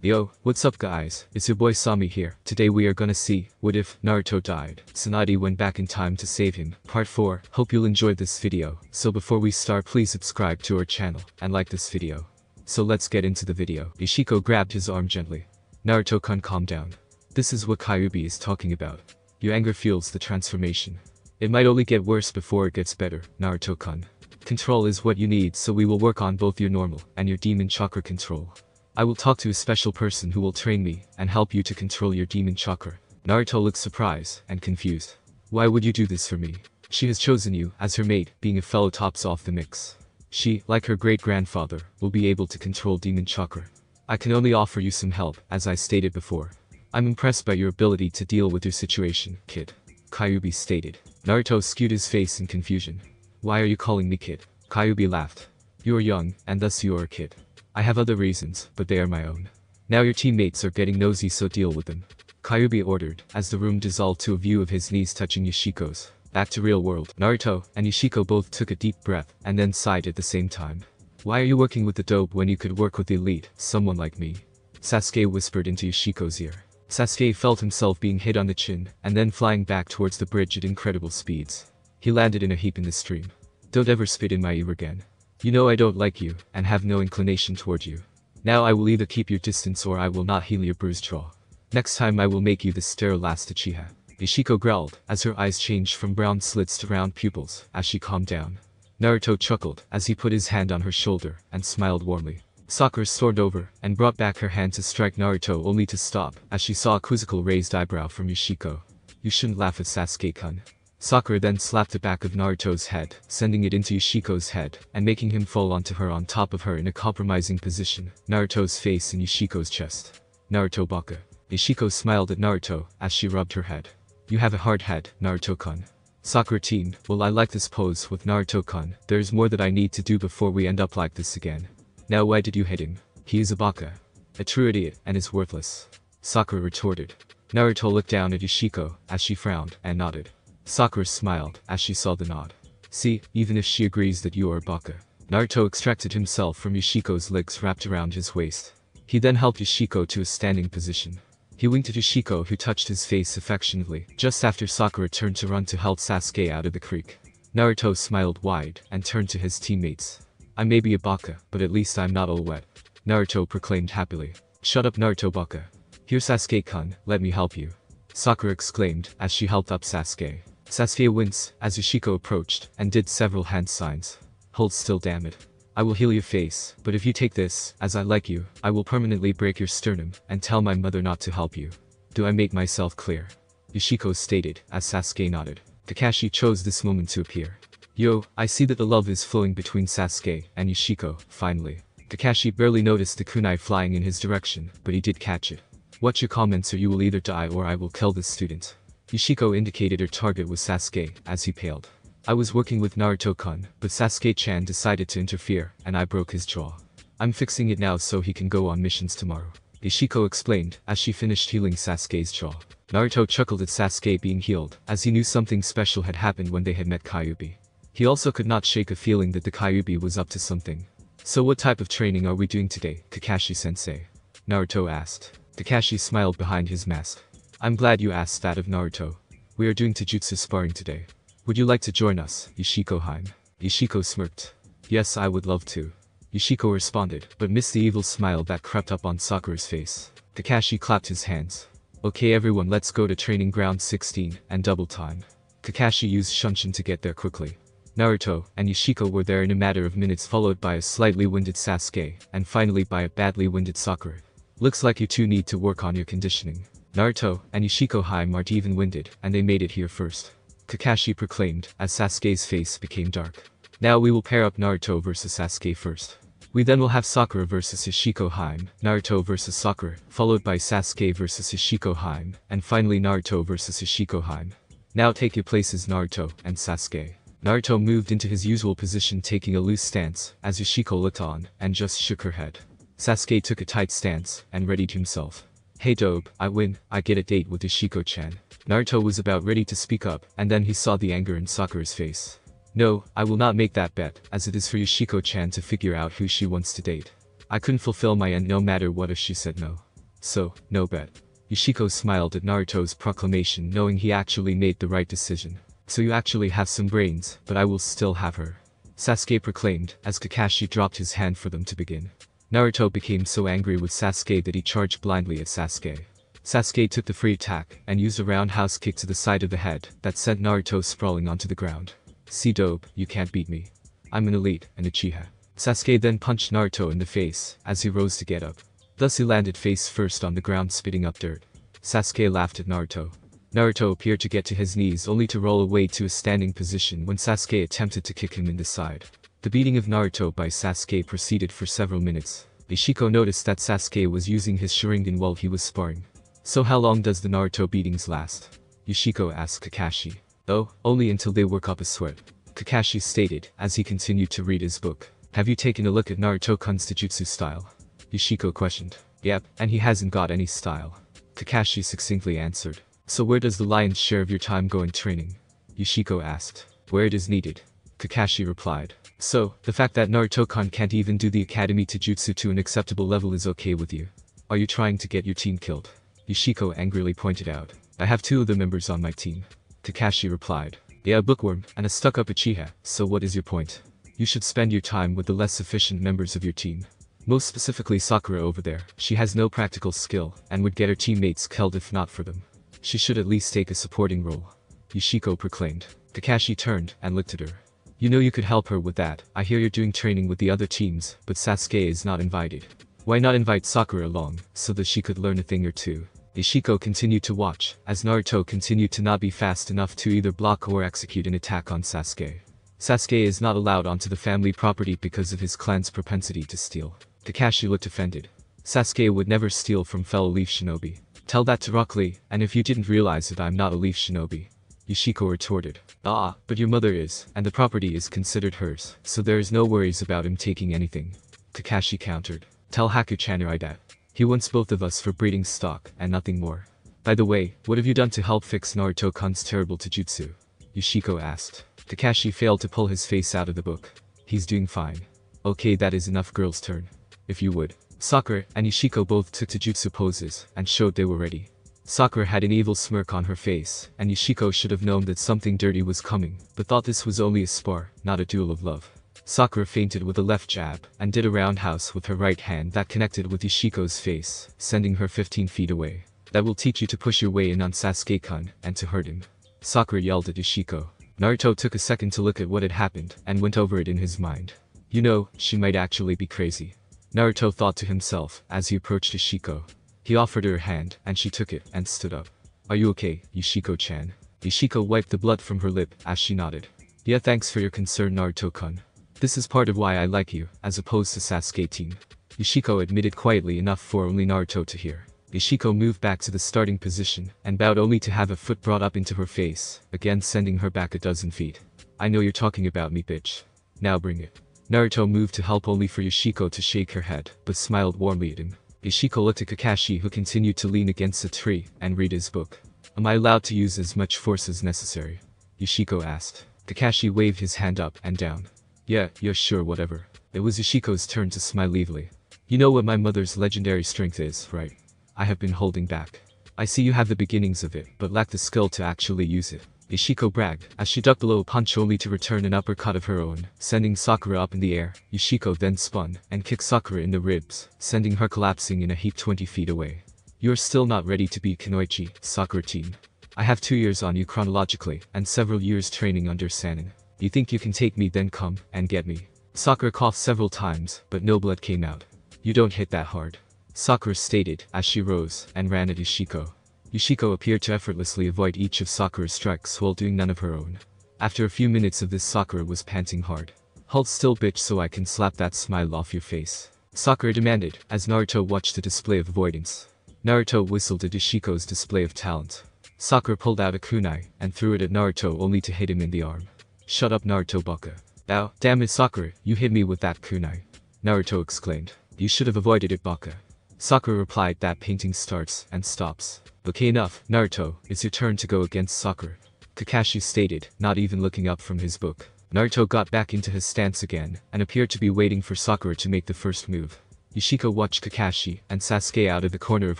Yo, what's up guys, it's your boy Sami here. Today we are gonna see, what if Naruto died? Tsunade went back in time to save him. Part 4, hope you'll enjoy this video. So before we start please subscribe to our channel, and like this video. So let's get into the video. Ishiko grabbed his arm gently. Naruto-kun, calm down. This is what Kyuubi is talking about. Your anger fuels the transformation. It might only get worse before it gets better, Naruto-kun. Control is what you need, so we will work on both your normal and your demon chakra control. I will talk to a special person who will train me and help you to control your demon chakra. Naruto looked surprised and confused. Why would you do this for me? She has chosen you as her mate, being a fellow tops off the mix. She, like her great-grandfather, will be able to control demon chakra. I can only offer you some help, as I stated before. I'm impressed by your ability to deal with your situation, kid. Kyuubi stated. Naruto skewed his face in confusion. Why are you calling me kid? Kyuubi laughed. You are young, and thus you are a kid. I have other reasons, but they are my own. Now your teammates are getting nosy, so deal with them. Kyuubi ordered, as the room dissolved to a view of his knees touching Yoshiko's. Back to real world. Naruto and Yoshiko both took a deep breath, and then sighed at the same time. Why are you working with the dope when you could work with the elite, someone like me? Sasuke whispered into Yoshiko's ear. Sasuke felt himself being hit on the chin, and then flying back towards the bridge at incredible speeds. He landed in a heap in the stream. Don't ever spit in my ear again. You know I don't like you, and have no inclination toward you. Now I will either keep your distance or I will not heal your bruised jaw. Next time I will make you the sterile last Uchiha. Yoshiko growled, as her eyes changed from brown slits to round pupils, as she calmed down. Naruto chuckled, as he put his hand on her shoulder, and smiled warmly. Sakura stormed over, and brought back her hand to strike Naruto, only to stop, as she saw a quizzical raised eyebrow from Yoshiko. You shouldn't laugh at Sasuke-kun. Sakura then slapped the back of Naruto's head, sending it into Yoshiko's head, and making him fall onto her on top of her in a compromising position, Naruto's face in Yoshiko's chest. Naruto baka. Yoshiko smiled at Naruto, as she rubbed her head. You have a hard head, Naruto-kun. Sakura teamed, well I like this pose with Naruto-kun, there's more that I need to do before we end up like this again. Now why did you hit him? He is a baka. A true idiot, and is worthless. Sakura retorted. Naruto looked down at Yoshiko, as she frowned, and nodded. Sakura smiled, as she saw the nod. See, even if she agrees that you are a baka. Naruto extracted himself from Yoshiko's legs wrapped around his waist. He then helped Yoshiko to a standing position. He winked at Yoshiko, who touched his face affectionately, just after Sakura turned to run to help Sasuke out of the creek. Naruto smiled wide, and turned to his teammates. I may be a baka, but at least I'm not all wet. Naruto proclaimed happily. Shut up Naruto baka. Here Sasuke-kun, let me help you. Sakura exclaimed, as she helped up Sasuke. Sasuke winced, as Yoshiko approached, and did several hand signs. Hold still, damn it. I will heal your face, but if you take this, as I like you, I will permanently break your sternum, and tell my mother not to help you. Do I make myself clear? Yoshiko stated, as Sasuke nodded. Kakashi chose this moment to appear. Yo, I see that the love is flowing between Sasuke and Yoshiko, finally. Kakashi barely noticed the kunai flying in his direction, but he did catch it. What's your comments, or you will either die or I will kill this student. Yoshiko indicated her target was Sasuke, as he paled. I was working with Naruto-kun, but Sasuke-chan decided to interfere, and I broke his jaw. I'm fixing it now so he can go on missions tomorrow. Yoshiko explained, as she finished healing Sasuke's jaw. Naruto chuckled at Sasuke being healed, as he knew something special had happened when they had met Kyuubi. He also could not shake a feeling that the Kyuubi was up to something. So what type of training are we doing today, Kakashi-sensei? Naruto asked. Kakashi smiled behind his mask. I'm glad you asked that of Naruto. We are doing Taijutsu sparring today. Would you like to join us, Yoshiko-heim? Yoshiko smirked. Yes, I would love to. Yoshiko responded, but missed the evil smile that crept up on Sakura's face. Kakashi clapped his hands. Okay everyone, let's go to training ground 16, and double time. Kakashi used Shunshin to get there quickly. Naruto and Yoshiko were there in a matter of minutes, followed by a slightly winded Sasuke, and finally by a badly winded Sakura. Looks like you two need to work on your conditioning. Naruto and Yoshiko-heim aren't even winded, and they made it here first. Kakashi proclaimed, as Sasuke's face became dark. Now we will pair up Naruto versus Sasuke first. We then will have Sakura versus Yoshiko-heim, Naruto versus Sakura, followed by Sasuke versus Yoshiko-heim, and finally Naruto versus Yoshiko-heim. Now take your places Naruto and Sasuke. Naruto moved into his usual position, taking a loose stance, as Yoshiko looked on, and just shook her head. Sasuke took a tight stance, and readied himself. Hey dope, I win, I get a date with Yoshiko-chan. Naruto was about ready to speak up, and then he saw the anger in Sakura's face. No, I will not make that bet, as it is for Yoshiko-chan to figure out who she wants to date. I couldn't fulfill my end no matter what if she said no. So, no bet. Yoshiko smiled at Naruto's proclamation, knowing he actually made the right decision. So you actually have some brains, but I will still have her. Sasuke proclaimed, as Kakashi dropped his hand for them to begin. Naruto became so angry with Sasuke that he charged blindly at Sasuke. Sasuke took the free attack, and used a roundhouse kick to the side of the head, that sent Naruto sprawling onto the ground. See dope, you can't beat me. I'm an elite, and Uchiha. Sasuke then punched Naruto in the face, as he rose to get up. Thus he landed face first on the ground spitting up dirt. Sasuke laughed at Naruto. Naruto appeared to get to his knees only to roll away to a standing position when Sasuke attempted to kick him in the side. The beating of Naruto by Sasuke proceeded for several minutes. Yoshiko noticed that Sasuke was using his Sharingan while he was sparring. So how long does the Naruto beatings last? Yoshiko asked Kakashi. Oh, only until they work up a sweat. Kakashi stated, as he continued to read his book. Have you taken a look at Naruto-kun's Taijutsu style? Yoshiko questioned. Yep, and he hasn't got any style. Kakashi succinctly answered. So where does the lion's share of your time go in training? Yoshiko asked. Where it is needed. Kakashi replied. So, the fact that Naruto-kun can't even do the academy Taijutsu to an acceptable level is okay with you? Are you trying to get your team killed? Yoshiko angrily pointed out. I have 2 of the members on my team. Kakashi replied. Yeah, a bookworm, and a stuck-up Uchiha, so what is your point? You should spend your time with the less efficient members of your team. Most specifically Sakura over there, she has no practical skill, and would get her teammates killed if not for them. She should at least take a supporting role. Yoshiko proclaimed. Kakashi turned, and looked at her. You know you could help her with that. I hear you're doing training with the other teams, but Sasuke is not invited. Why not invite Sakura along, so that she could learn a thing or two? Yoshiko continued to watch, as Naruto continued to not be fast enough to either block or execute an attack on Sasuke. Sasuke is not allowed onto the family property because of his clan's propensity to steal. Kakashi looked offended. Sasuke would never steal from fellow Leaf Shinobi. Tell that to Rock Lee, and if you didn't realize it, I'm not a Leaf Shinobi. Yoshiko retorted. Ah, but your mother is, and the property is considered hers, so there is no worries about him taking anything. Kakashi countered. Tell Haku-chan that. He wants both of us for breeding stock, and nothing more. By the way, what have you done to help fix Naruto-kun's terrible taijutsu? Yoshiko asked. Kakashi failed to pull his face out of the book. He's doing fine. Okay, that is enough, girl's turn. If you would. Sakura and Yoshiko both took taijutsu poses, and showed they were ready. Sakura had an evil smirk on her face, and Yoshiko should have known that something dirty was coming, but thought this was only a spar, not a duel of love. Sakura feinted with a left jab, and did a roundhouse with her right hand that connected with Yoshiko's face, sending her 15 feet away. That will teach you to push your way in on Sasuke-kun, and to hurt him. Sakura yelled at Yoshiko. Naruto took a second to look at what had happened, and went over it in his mind. You know, she might actually be crazy. Naruto thought to himself, as he approached Yoshiko. He offered her a hand, and she took it, and stood up. Are you okay, Yoshiko-chan? Yoshiko wiped the blood from her lip, as she nodded. Yeah, thanks for your concern, Naruto-kun. This is part of why I like you, as opposed to Sasuke-team. Yoshiko admitted quietly enough for only Naruto to hear. Yoshiko moved back to the starting position, and bowed only to have a foot brought up into her face, again sending her back a dozen feet. I know you're talking about me, bitch. Now bring it. Naruto moved to help only for Yoshiko to shake her head, but smiled warmly at him. Yoshiko looked at Kakashi, who continued to lean against a tree, and read his book. Am I allowed to use as much force as necessary? Yoshiko asked. Kakashi waved his hand up and down. Yeah, sure, whatever. It was Yoshiko's turn to smile evilly. You know what my mother's legendary strength is, right? I have been holding back. I see you have the beginnings of it, but lack the skill to actually use it. Yoshiko bragged, as she ducked below a punch only to return an uppercut of her own, sending Sakura up in the air. Yoshiko then spun, and kicked Sakura in the ribs, sending her collapsing in a heap 20 feet away. You're still not ready to be Kunoichi, Sakura team. I have 2 years on you chronologically, and several years training under Sannin. You think you can take me, then come, and get me. Sakura coughed several times, but no blood came out. You don't hit that hard. Sakura stated, as she rose, and ran at Yoshiko. Yoshiko appeared to effortlessly avoid each of Sakura's strikes while doing none of her own. After a few minutes of this, Sakura was panting hard. Hold still, bitch, so I can slap that smile off your face. Sakura demanded, as Naruto watched the display of avoidance. Naruto whistled at Yoshiko's display of talent. Sakura pulled out a kunai, and threw it at Naruto only to hit him in the arm. Shut up, Naruto baka. Ow, damn it, Sakura, you hit me with that kunai. Naruto exclaimed. You should have avoided it, baka. Sakura replied that painting starts and stops. Okay, enough, Naruto, it's your turn to go against Sakura. Kakashi stated, not even looking up from his book. Naruto got back into his stance again, and appeared to be waiting for Sakura to make the first move. Yoshiko watched Kakashi and Sasuke out of the corner of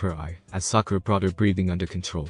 her eye as Sakura brought her breathing under control.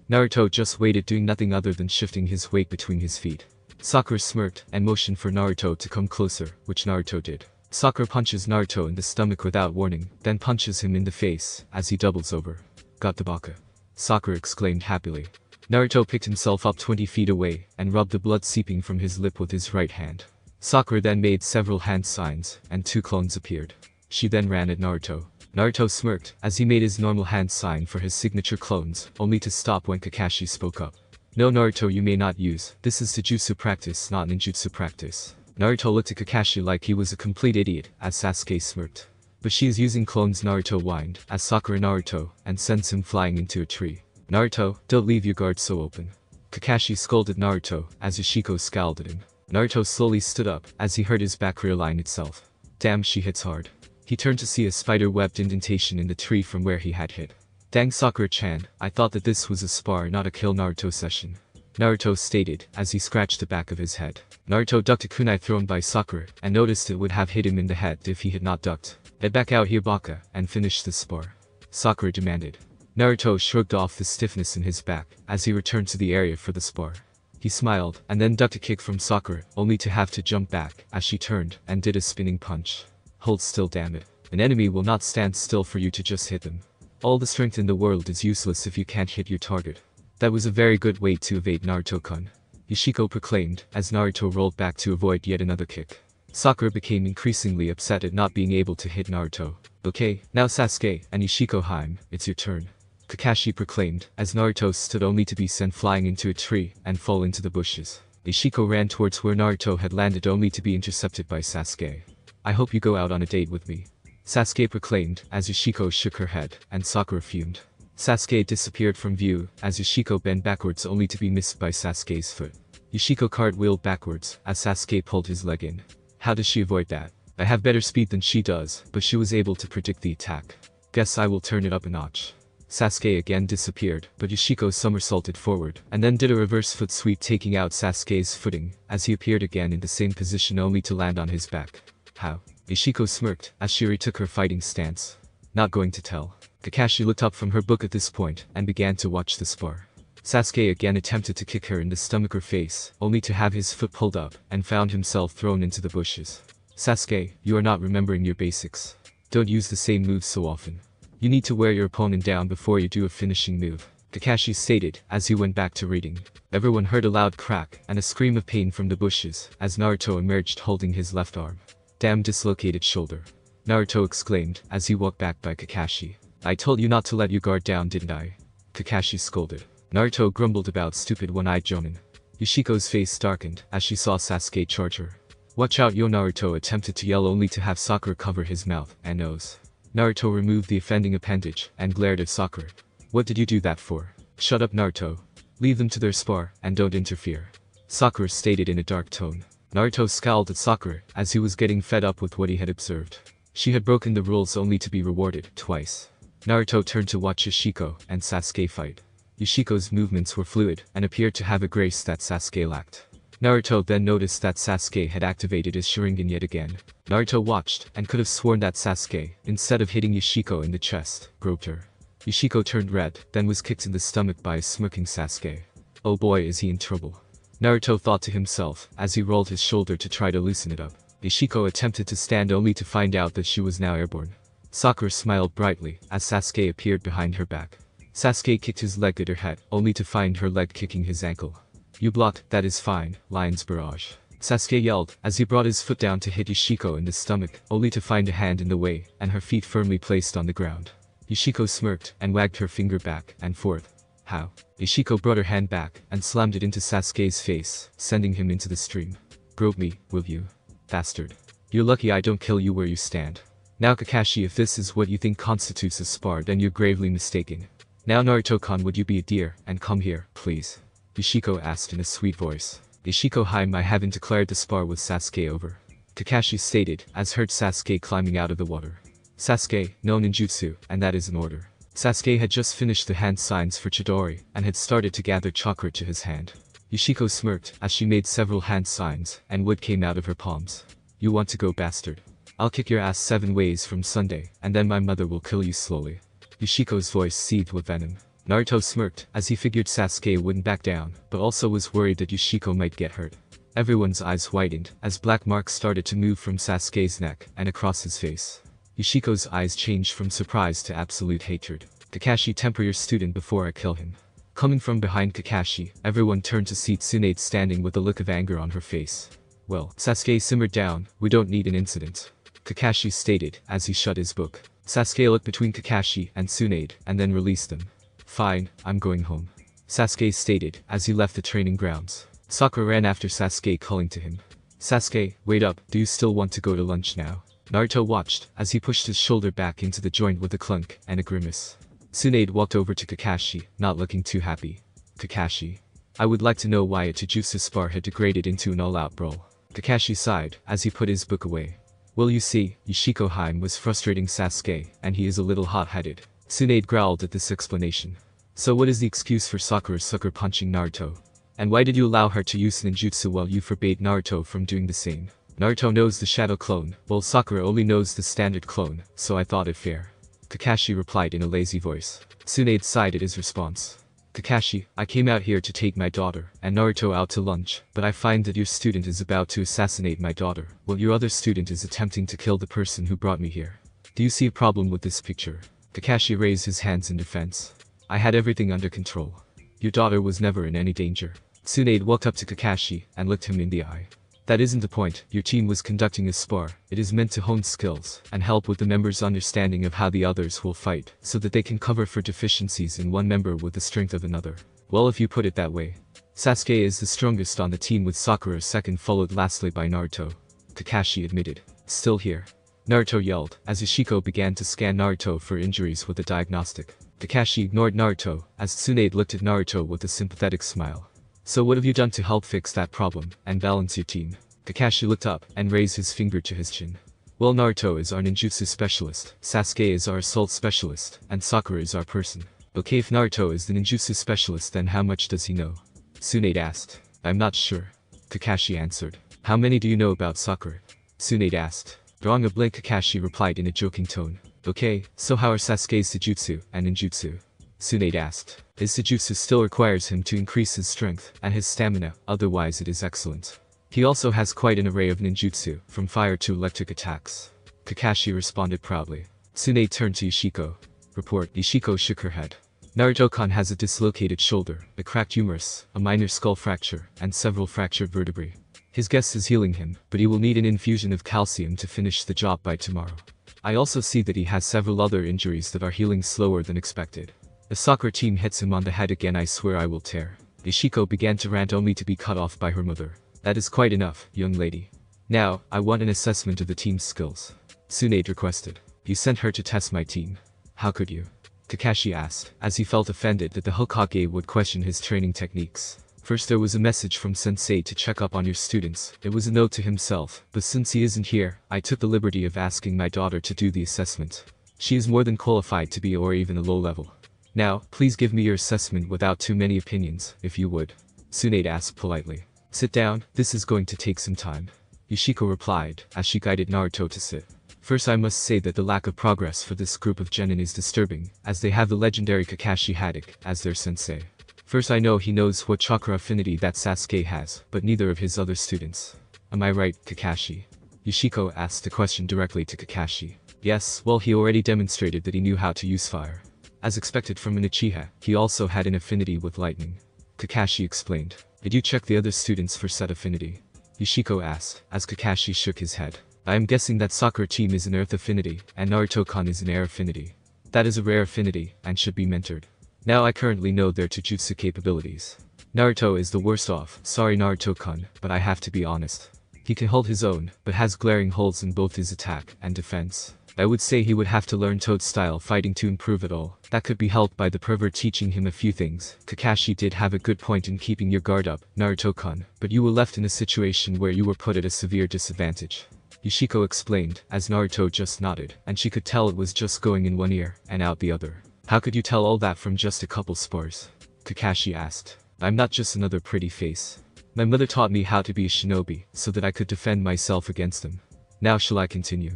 Naruto just waited, doing nothing other than shifting his weight between his feet. Sakura smirked and motioned for Naruto to come closer, which Naruto did. Sakura punches Naruto in the stomach without warning, then punches him in the face as he doubles over. "Got the baka," Sakura exclaimed happily. Naruto picked himself up 20 feet away and rubbed the blood seeping from his lip with his right hand. Sakura then made several hand signs and 2 clones appeared. She then ran at Naruto. Naruto smirked as he made his normal hand sign for his signature clones, only to stop when Kakashi spoke up. "No, Naruto, you may not use. This is Taijutsu practice, not ninjutsu practice." Naruto looked at Kakashi like he was a complete idiot as Sasuke smirked. "But she is using clones," Naruto whined as Sakura Naruto and sends him flying into a tree. "Naruto, don't leave your guard so open." Kakashi scolded Naruto as Yoshiko scowled at him. Naruto slowly stood up as he heard his back realign itself. Damn, she hits hard. He turned to see a spider-webbed indentation in the tree from where he had hit. "Dang, Sakura-chan, I thought that this was a spar, not a kill Naruto session," Naruto stated as he scratched the back of his head. Naruto ducked a kunai thrown by Sakura and noticed it would have hit him in the head if he had not ducked. "Get back out here, baka, and finish this spar," Sakura demanded. Naruto shrugged off the stiffness in his back as he returned to the area for the spar. He smiled and then ducked a kick from Sakura, only to have to jump back as she turned and did a spinning punch. "Hold still, damn it. An enemy will not stand still for you to just hit them. All the strength in the world is useless if you can't hit your target." "That was a very good way to evade, Naruto-kun," Yoshiko proclaimed as Naruto rolled back to avoid yet another kick. Sakura became increasingly upset at not being able to hit Naruto. "Okay, now Sasuke and Yoshiko-hime, it's your turn," Kakashi proclaimed as Naruto stood only to be sent flying into a tree and fall into the bushes. Yoshiko ran towards where Naruto had landed only to be intercepted by Sasuke. "I hope you go out on a date with me," Sasuke proclaimed as Yoshiko shook her head and Sakura fumed. Sasuke disappeared from view as Yoshiko bent backwards only to be missed by Sasuke's foot. Yoshiko cartwheeled backwards as Sasuke pulled his leg in. How does she avoid that? I have better speed than she does, but she was able to predict the attack. Guess I will turn it up a notch. Sasuke again disappeared, but Yoshiko somersaulted forward and then did a reverse foot sweep, taking out Sasuke's footing as he appeared again in the same position only to land on his back. "How?" Yoshiko smirked as she retook her fighting stance. "Not going to tell." Kakashi looked up from her book at this point and began to watch the spar. Sasuke again attempted to kick her in the stomach or face, only to have his foot pulled up and found himself thrown into the bushes. "Sasuke, you are not remembering your basics. Don't use the same moves so often. You need to wear your opponent down before you do a finishing move," Kakashi stated as he went back to reading. Everyone heard a loud crack and a scream of pain from the bushes as Naruto emerged holding his left arm. "Damn dislocated shoulder," Naruto exclaimed as he walked back by Kakashi. "I told you not to let your guard down, didn't I?" Kakashi scolded. Naruto grumbled about stupid one-eyed Jonin. Yoshiko's face darkened as she saw Sasuke charge her. "Watch out, yo!" Naruto attempted to yell only to have Sakura cover his mouth and nose. Naruto removed the offending appendage and glared at Sakura. "What did you do that for?" "Shut up, Naruto. Leave them to their spar and don't interfere," Sakura stated in a dark tone. Naruto scowled at Sakura as he was getting fed up with what he had observed. She had broken the rules only to be rewarded twice. Naruto turned to watch Yoshiko and Sasuke fight. Yoshiko's movements were fluid and appeared to have a grace that Sasuke lacked. Naruto then noticed that Sasuke had activated his Sharingan yet again. Naruto watched and could have sworn that Sasuke, instead of hitting Yoshiko in the chest, groped her. Yoshiko turned red, then was kicked in the stomach by a smirking Sasuke. Oh boy, is he in trouble. Naruto thought to himself as he rolled his shoulder to try to loosen it up. Yoshiko attempted to stand only to find out that she was now airborne. Sakura smiled brightly as Sasuke appeared behind her back. Sasuke kicked his leg at her head, only to find her leg kicking his ankle. "You blocked, that is fine, Lion's Barrage," Sasuke yelled as he brought his foot down to hit Yoshiko in the stomach, only to find a hand in the way and her feet firmly placed on the ground. Yoshiko smirked and wagged her finger back and forth. "How?" Yoshiko brought her hand back and slammed it into Sasuke's face, sending him into the stream. "Grope me, will you? Bastard. You're lucky I don't kill you where you stand." "Now Kakashi, if this is what you think constitutes a spar, then you're gravely mistaken. Now Naruto-kun, would you be a dear and come here, please?" Yoshiko asked in a sweet voice. "Yoshiko-hime, I haven't declared the spar with Sasuke over," Kakashi stated as heard Sasuke climbing out of the water. "Sasuke, no ninjutsu, and that is an order." Sasuke had just finished the hand signs for Chidori and had started to gather chakra to his hand. Yoshiko smirked as she made several hand signs and wood came out of her palms. "You want to go, bastard?" I'll kick your ass 7 ways from Sunday, and then my mother will kill you slowly. Yoshiko's voice seethed with venom. Naruto smirked, as he figured Sasuke wouldn't back down, but also was worried that Yoshiko might get hurt. Everyone's eyes whitened, as black marks started to move from Sasuke's neck and across his face. Yoshiko's eyes changed from surprise to absolute hatred. Kakashi, temper your student before I kill him. Coming from behind Kakashi, everyone turned to see Tsunade standing with a look of anger on her face. Well, Sasuke simmered down, we don't need an incident. Kakashi stated, as he shut his book. Sasuke looked between Kakashi and Tsunade, and then released them. Fine, I'm going home. Sasuke stated, as he left the training grounds. Sakura ran after Sasuke, calling to him. Sasuke, wait up, do you still want to go to lunch now? Naruto watched, as he pushed his shoulder back into the joint with a clunk and a grimace. Tsunade walked over to Kakashi, not looking too happy. Kakashi. I would like to know why a Jujutsu spar had degraded into an all-out brawl. Kakashi sighed, as he put his book away. Well, you see, Yoshiko Haim was frustrating Sasuke, and he is a little hot-headed. Tsunade growled at this explanation. So what is the excuse for Sakura's sucker punching Naruto? And why did you allow her to use ninjutsu while you forbade Naruto from doing the same? Naruto knows the shadow clone, while Sakura only knows the standard clone, so I thought it fair. Kakashi replied in a lazy voice. Tsunade sighed at his response. Kakashi, I came out here to take my daughter and Naruto out to lunch, but I find that your student is about to assassinate my daughter, while your other student is attempting to kill the person who brought me here. Do you see a problem with this picture? Kakashi raised his hands in defense. I had everything under control. Your daughter was never in any danger. Tsunade walked up to Kakashi and looked him in the eye. That isn't the point, your team was conducting a spar. It is meant to hone skills and help with the members' understanding of how the others will fight, so that they can cover for deficiencies in one member with the strength of another. Well, if you put it that way. Sasuke is the strongest on the team, with Sakura second, followed lastly by Naruto. Kakashi admitted. Still here. Naruto yelled, as Yoshiko began to scan Naruto for injuries with a diagnostic. Kakashi ignored Naruto, as Tsunade looked at Naruto with a sympathetic smile. So what have you done to help fix that problem and balance your team? Kakashi looked up and raised his finger to his chin. Well, Naruto is our ninjutsu specialist, Sasuke is our assault specialist, and Sakura is our person. Okay, if Naruto is the ninjutsu specialist, then how much does he know? Tsunade asked. I'm not sure. Kakashi answered. How many do you know about Sakura? Tsunade asked. Drawing a blank, Kakashi replied in a joking tone. Okay, so how are Sasuke's Jujutsu and ninjutsu? Tsunade asked. His Jujutsu still requires him to increase his strength and his stamina, otherwise it is excellent. He also has quite an array of ninjutsu, from fire to electric attacks. Kakashi responded proudly. Tsunade turned to Yoshiko. Report. Yoshiko shook her head. Naruto-kan has a dislocated shoulder, a cracked humerus, a minor skull fracture, and several fractured vertebrae. His guest is healing him, but he will need an infusion of calcium to finish the job by tomorrow. I also see that he has several other injuries that are healing slower than expected. The Sakura team hits him on the head again, I swear I will tear. Yoshiko began to rant, only to be cut off by her mother. That is quite enough, young lady. Now, I want an assessment of the team's skills. Tsunade requested. You sent her to test my team. How could you? Kakashi asked, as he felt offended that the Hokage would question his training techniques. First there was a message from Sensei to check up on your students. It was a note to himself, but since he isn't here, I took the liberty of asking my daughter to do the assessment. She is more than qualified to be, or even a low level. Now, please give me your assessment without too many opinions, if you would. Tsunade asked politely. Sit down, this is going to take some time. Yoshiko replied, as she guided Naruto to sit. First, I must say that the lack of progress for this group of genin is disturbing, as they have the legendary Kakashi Haddock as their sensei. First, I know he knows what chakra affinity that Sasuke has, but neither of his other students. Am I right, Kakashi? Yoshiko asked the question directly to Kakashi. Yes, well, he already demonstrated that he knew how to use fire. As expected from an Uchiha, he also had an affinity with lightning. Kakashi explained. Did you check the other students for said affinity? Yoshiko asked, as Kakashi shook his head. I am guessing that Sakura team is an earth affinity, and Naruto-kan is an air affinity. That is a rare affinity, and should be mentored. Now I currently know their Jujutsu capabilities. Naruto is the worst off, sorry Naruto-kan, but I have to be honest. He can hold his own, but has glaring holes in both his attack and defense. I would say he would have to learn Toad-style fighting to improve it all. That could be helped by the pervert teaching him a few things. Kakashi did have a good point in keeping your guard up, Naruto-kan, but you were left in a situation where you were put at a severe disadvantage. Yoshiko explained, as Naruto just nodded, and she could tell it was just going in one ear and out the other. How could you tell all that from just a couple spars? Kakashi asked. I'm not just another pretty face. My mother taught me how to be a shinobi, so that I could defend myself against them. Now shall I continue?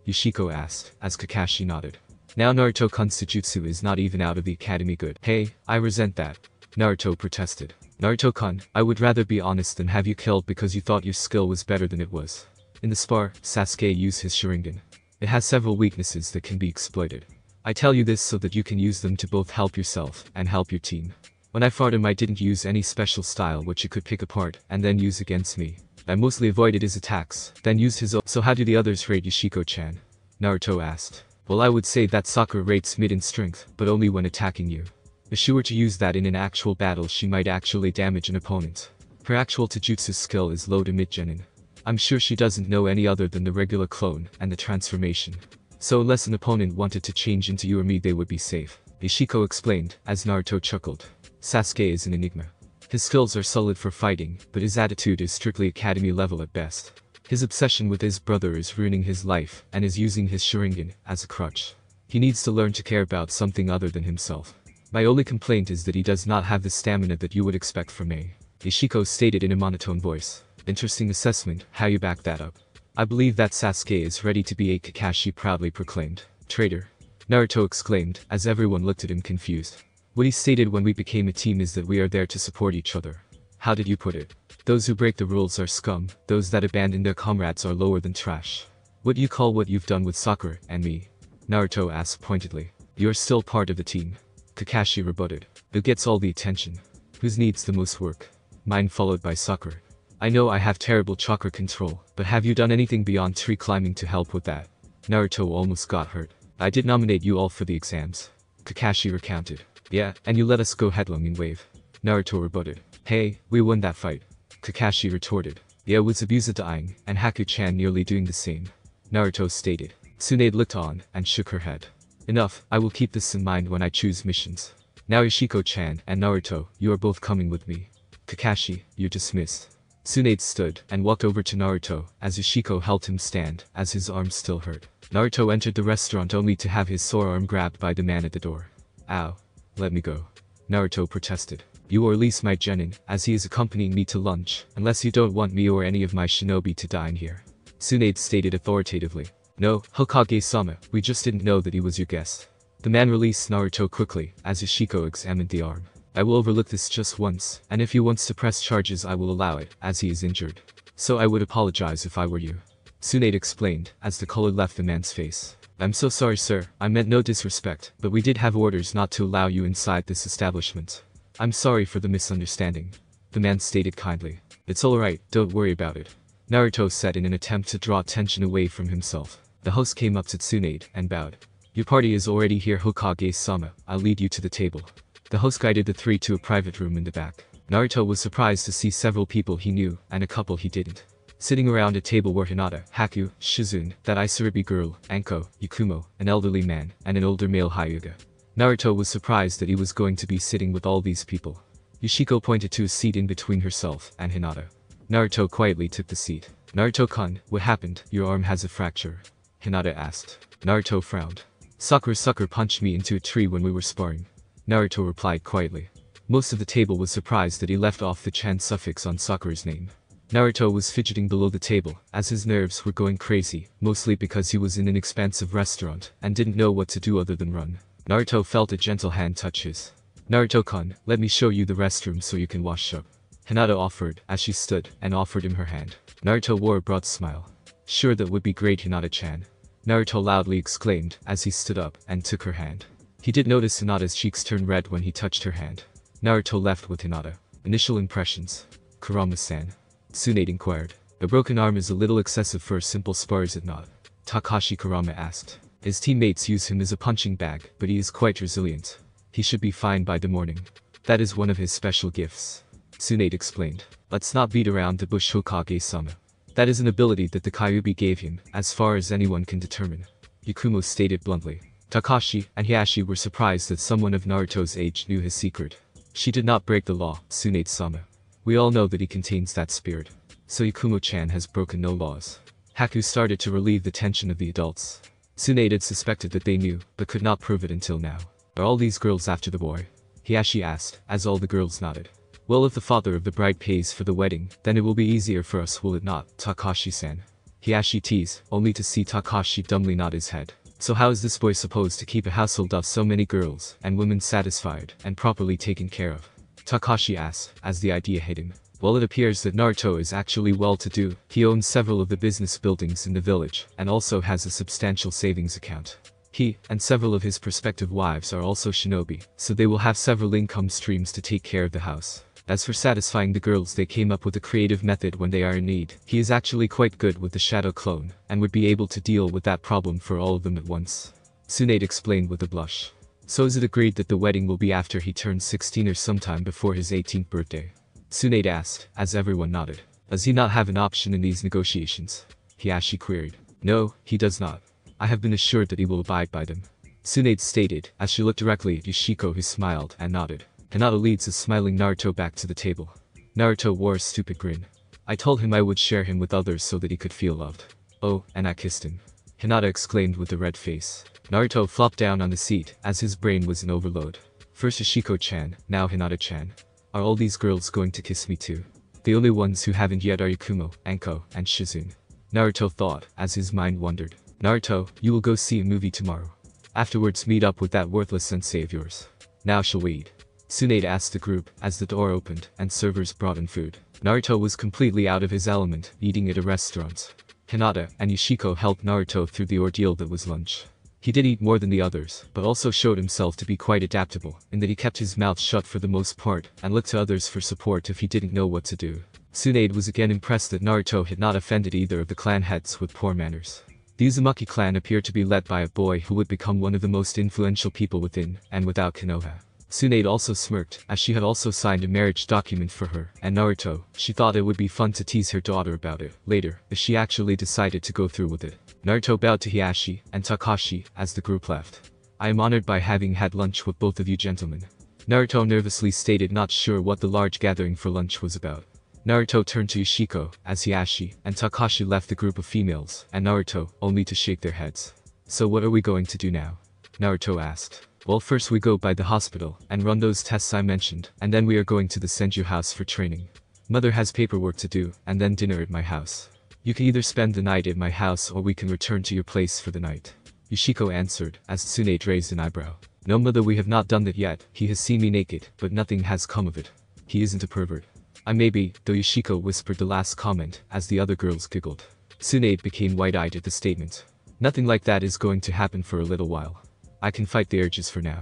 Yoshiko asked, as Kakashi nodded. Now Naruto-kun's jutsu is not even out of the academy good. Hey, I resent that. Naruto protested. Naruto-kun, I would rather be honest than have you killed because you thought your skill was better than it was. In the spar, Sasuke used his Sharingan. It has several weaknesses that can be exploited. I tell you this so that you can use them to both help yourself and help your team. When I fought him I didn't use any special style which you could pick apart and then use against me. I mostly avoided his attacks, then used his own. So how do the others rate Yoshiko-chan? Naruto asked. Well, I would say that Sakura rates mid in strength, but only when attacking you. If she were to use that in an actual battle she might actually damage an opponent. Her actual Taijutsu skill is low to mid genin. I'm sure she doesn't know any other than the regular clone and the transformation. So unless an opponent wanted to change into you or me they would be safe. Yoshiko explained, as Naruto chuckled. Sasuke is an enigma. His skills are solid for fighting, but his attitude is strictly academy level at best. His obsession with his brother is ruining his life and is using his Sharingan as a crutch. He needs to learn to care about something other than himself. My only complaint is that he does not have the stamina that you would expect from me. Yoshiko stated in a monotone voice. Interesting assessment, how you back that up? I believe that Sasuke is ready to be a Kakashi proudly proclaimed. Traitor. Naruto exclaimed, as everyone looked at him confused. What he stated when we became a team is that we are there to support each other. How did you put it? Those who break the rules are scum, those that abandon their comrades are lower than trash. What do you call what you've done with Sakura and me? Naruto asked pointedly. You are still part of the team. Kakashi rebutted. Who gets all the attention? Whose needs the most work? Mine, followed by Sakura. I know I have terrible chakra control, but have you done anything beyond tree climbing to help with that? Naruto almost got hurt. I did nominate you all for the exams. Kakashi recounted. Yeah, and you let us go headlong in wave. Naruto rebutted. Hey, we won that fight. Kakashi retorted. Yeah, with Zabuza dying, and Haku-chan nearly doing the same. Naruto stated. Tsunade looked on, and shook her head. Enough, I will keep this in mind when I choose missions. Now Yoshiko-chan and Naruto, you are both coming with me. Kakashi, you're dismissed. Tsunade stood, and walked over to Naruto, as Yoshiko helped him stand, as his arm still hurt. Naruto entered the restaurant only to have his sore arm grabbed by the man at the door. Ow. Let me go. Naruto protested. You or release my genin, as he is accompanying me to lunch, unless you don't want me or any of my shinobi to dine here. Tsunade stated authoritatively. No, Hokage-sama, we just didn't know that he was your guest. The man released Naruto quickly, as Yoshiko examined the arm. I will overlook this just once, and if he wants to press charges I will allow it, as he is injured. So I would apologize if I were you. Tsunade explained, as the color left the man's face. I'm so sorry sir, I meant no disrespect, but we did have orders not to allow you inside this establishment. I'm sorry for the misunderstanding. The man stated kindly. It's alright, don't worry about it. Naruto said in an attempt to draw attention away from himself. The host came up to Tsunade and bowed. Your party is already here Hokage-sama, I'll lead you to the table. The host guided the three to a private room in the back. Naruto was surprised to see several people he knew and a couple he didn't. Sitting around a table were Hinata, Haku, Shizune, that Isaribi girl, Anko, Yakumo, an elderly man, and an older male Hyuga. Naruto was surprised that he was going to be sitting with all these people. Yoshiko pointed to a seat in between herself and Hinata. Naruto quietly took the seat. Naruto-kun, what happened? Your arm has a fracture. Hinata asked. Naruto frowned. Sakura sucker punched me into a tree when we were sparring. Naruto replied quietly. Most of the table was surprised that he left off the chan suffix on Sakura's name. Naruto was fidgeting below the table, as his nerves were going crazy, mostly because he was in an expensive restaurant, and didn't know what to do other than run. Naruto felt a gentle hand touch his. Naruto-kun, let me show you the restroom so you can wash up. Hinata offered, as she stood, and offered him her hand. Naruto wore a broad smile. Sure, that would be great Hinata-chan. Naruto loudly exclaimed, as he stood up, and took her hand. He did notice Hinata's cheeks turn red when he touched her hand. Naruto left with Hinata. Initial impressions. Kurama-san. Tsunade inquired. The broken arm is a little excessive for a simple spar, is it not? Takashi Kurama asked. His teammates use him as a punching bag, but he is quite resilient. He should be fine by the morning. That is one of his special gifts. Tsunade explained. Let's not beat around the bush Hokage-sama. That is an ability that the Kyuubi gave him, as far as anyone can determine. Yakumo stated bluntly. Takashi and Hiashi were surprised that someone of Naruto's age knew his secret. She did not break the law, Tsunade-sama. We all know that he contains that spirit. So Yakumo-chan has broken no laws. Haku started to relieve the tension of the adults. Tsunade had suspected that they knew, but could not prove it until now. Are all these girls after the boy? Hiashi asked, as all the girls nodded. Well, if the father of the bride pays for the wedding, then it will be easier for us, will it not, Takashi-san? Hiashi teased, only to see Takashi dumbly nod his head. So how is this boy supposed to keep a household of so many girls and women satisfied and properly taken care of? Takashi asked, as the idea hit him. Well, it appears that Naruto is actually well-to-do. He owns several of the business buildings in the village and also has a substantial savings account. He and several of his prospective wives are also shinobi, so they will have several income streams to take care of the house. As for satisfying the girls, they came up with a creative method when they are in need. He is actually quite good with the shadow clone, and would be able to deal with that problem for all of them at once. Tsunade explained with a blush. So is it agreed that the wedding will be after he turns 16 or sometime before his 18th birthday? Tsunade asked, as everyone nodded. Does he not have an option in these negotiations? Hiashi queried. No, he does not. I have been assured that he will abide by them. Tsunade stated, as she looked directly at Yoshiko, who smiled and nodded. Hinata leads a smiling Naruto back to the table. Naruto wore a stupid grin. I told him I would share him with others so that he could feel loved. Oh, and I kissed him. Hinata exclaimed with a red face. Naruto flopped down on the seat, as his brain was in overload. First Yoshiko-chan, now Hinata-chan. Are all these girls going to kiss me too? The only ones who haven't yet are Yakumo, Anko, and Shizune. Naruto thought, as his mind wandered. Naruto, you will go see a movie tomorrow. Afterwards meet up with that worthless sensei of yours. Now shall we eat? Tsunade asked the group, as the door opened, and servers brought in food. Naruto was completely out of his element, eating at a restaurant. Hinata and Yoshiko helped Naruto through the ordeal that was lunch. He did eat more than the others, but also showed himself to be quite adaptable, in that he kept his mouth shut for the most part, and looked to others for support if he didn't know what to do. Tsunade was again impressed that Naruto had not offended either of the clan heads with poor manners. The Uzumaki clan appeared to be led by a boy who would become one of the most influential people within and without Konoha. Tsunade also smirked, as she had also signed a marriage document for her and Naruto. She thought it would be fun to tease her daughter about it later, if she actually decided to go through with it. Naruto bowed to Hiashi and Takashi as the group left. I am honored by having had lunch with both of you gentlemen. Naruto nervously stated, not sure what the large gathering for lunch was about. Naruto turned to Yoshiko, as Hiashi and Takashi left the group of females, and Naruto, only to shake their heads. So what are we going to do now? Naruto asked. Well, first we go by the hospital and run those tests I mentioned, and then we are going to the Senju house for training. Mother has paperwork to do, and then dinner at my house. You can either spend the night at my house or we can return to your place for the night. Yoshiko answered, as Tsunade raised an eyebrow. No, mother, we have not done that yet. He has seen me naked, but nothing has come of it. He isn't a pervert. I may be, though. Yoshiko whispered the last comment, as the other girls giggled. Tsunade became wide-eyed at the statement. Nothing like that is going to happen for a little while. I can fight the urges for now.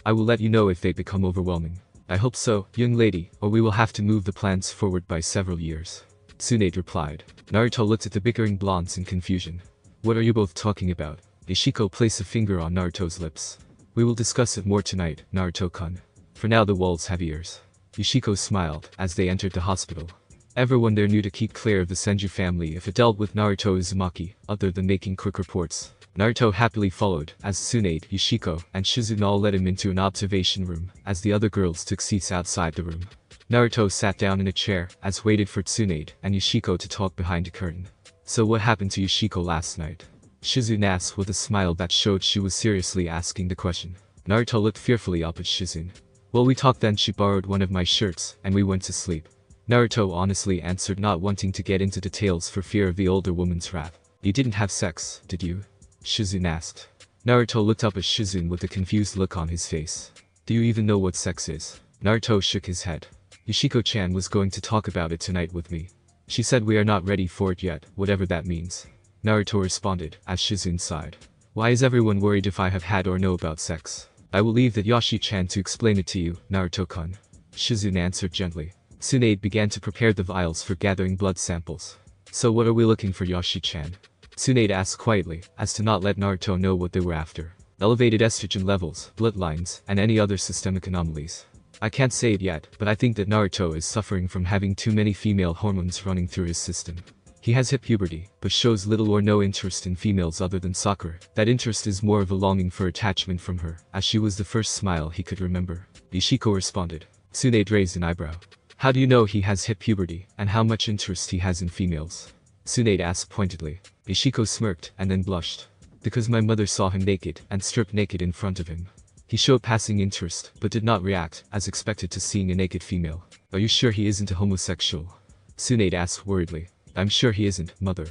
I will let you know if they become overwhelming. I hope so, young lady, or we will have to move the plans forward by several years. Tsunade replied. Naruto looked at the bickering blondes in confusion. What are you both talking about? Yoshiko placed a finger on Naruto's lips. We will discuss it more tonight, Naruto-kun. For now the walls have ears. Yoshiko smiled, as they entered the hospital. Everyone there knew to keep clear of the Senju family if it dealt with Naruto Uzumaki, other than making quick reports. Naruto happily followed, as Tsunade, Yoshiko, and Shizune all led him into an observation room, as the other girls took seats outside the room. Naruto sat down in a chair, as waited for Tsunade and Yoshiko to talk behind a curtain. So what happened to Yoshiko last night? Shizune asked with a smile that showed she was seriously asking the question. Naruto looked fearfully up at Shizune. Well, we talked, then she borrowed one of my shirts, and we went to sleep. Naruto honestly answered, not wanting to get into details for fear of the older woman's wrath. You didn't have sex, did you? Shizune asked. Naruto looked up at Shizune with a confused look on his face. Do you even know what sex is? Naruto shook his head. Yoshiko-chan was going to talk about it tonight with me. She said we are not ready for it yet, whatever that means. Naruto responded, as Shizune sighed. Why is everyone worried if I have had or know about sex? I will leave that Yoshi-chan to explain it to you, Naruto-kun. Shizune answered gently. Tsunade began to prepare the vials for gathering blood samples. So what are we looking for, Yoshi-chan? Tsunade asked quietly, as to not let Naruto know what they were after. Elevated estrogen levels, bloodlines, and any other systemic anomalies. I can't say it yet, but I think that Naruto is suffering from having too many female hormones running through his system. He has hit puberty, but shows little or no interest in females other than Sakura. That interest is more of a longing for attachment from her, as she was the first smile he could remember. Yoshiko responded. Tsunade raised an eyebrow. How do you know he has hit puberty, and how much interest he has in females? Tsunade asked pointedly. Yoshiko smirked, and then blushed. Because my mother saw him naked, and stripped naked in front of him. He showed passing interest, but did not react, as expected, to seeing a naked female. Are you sure he isn't a homosexual? Tsunade asked worriedly. I'm sure he isn't, mother.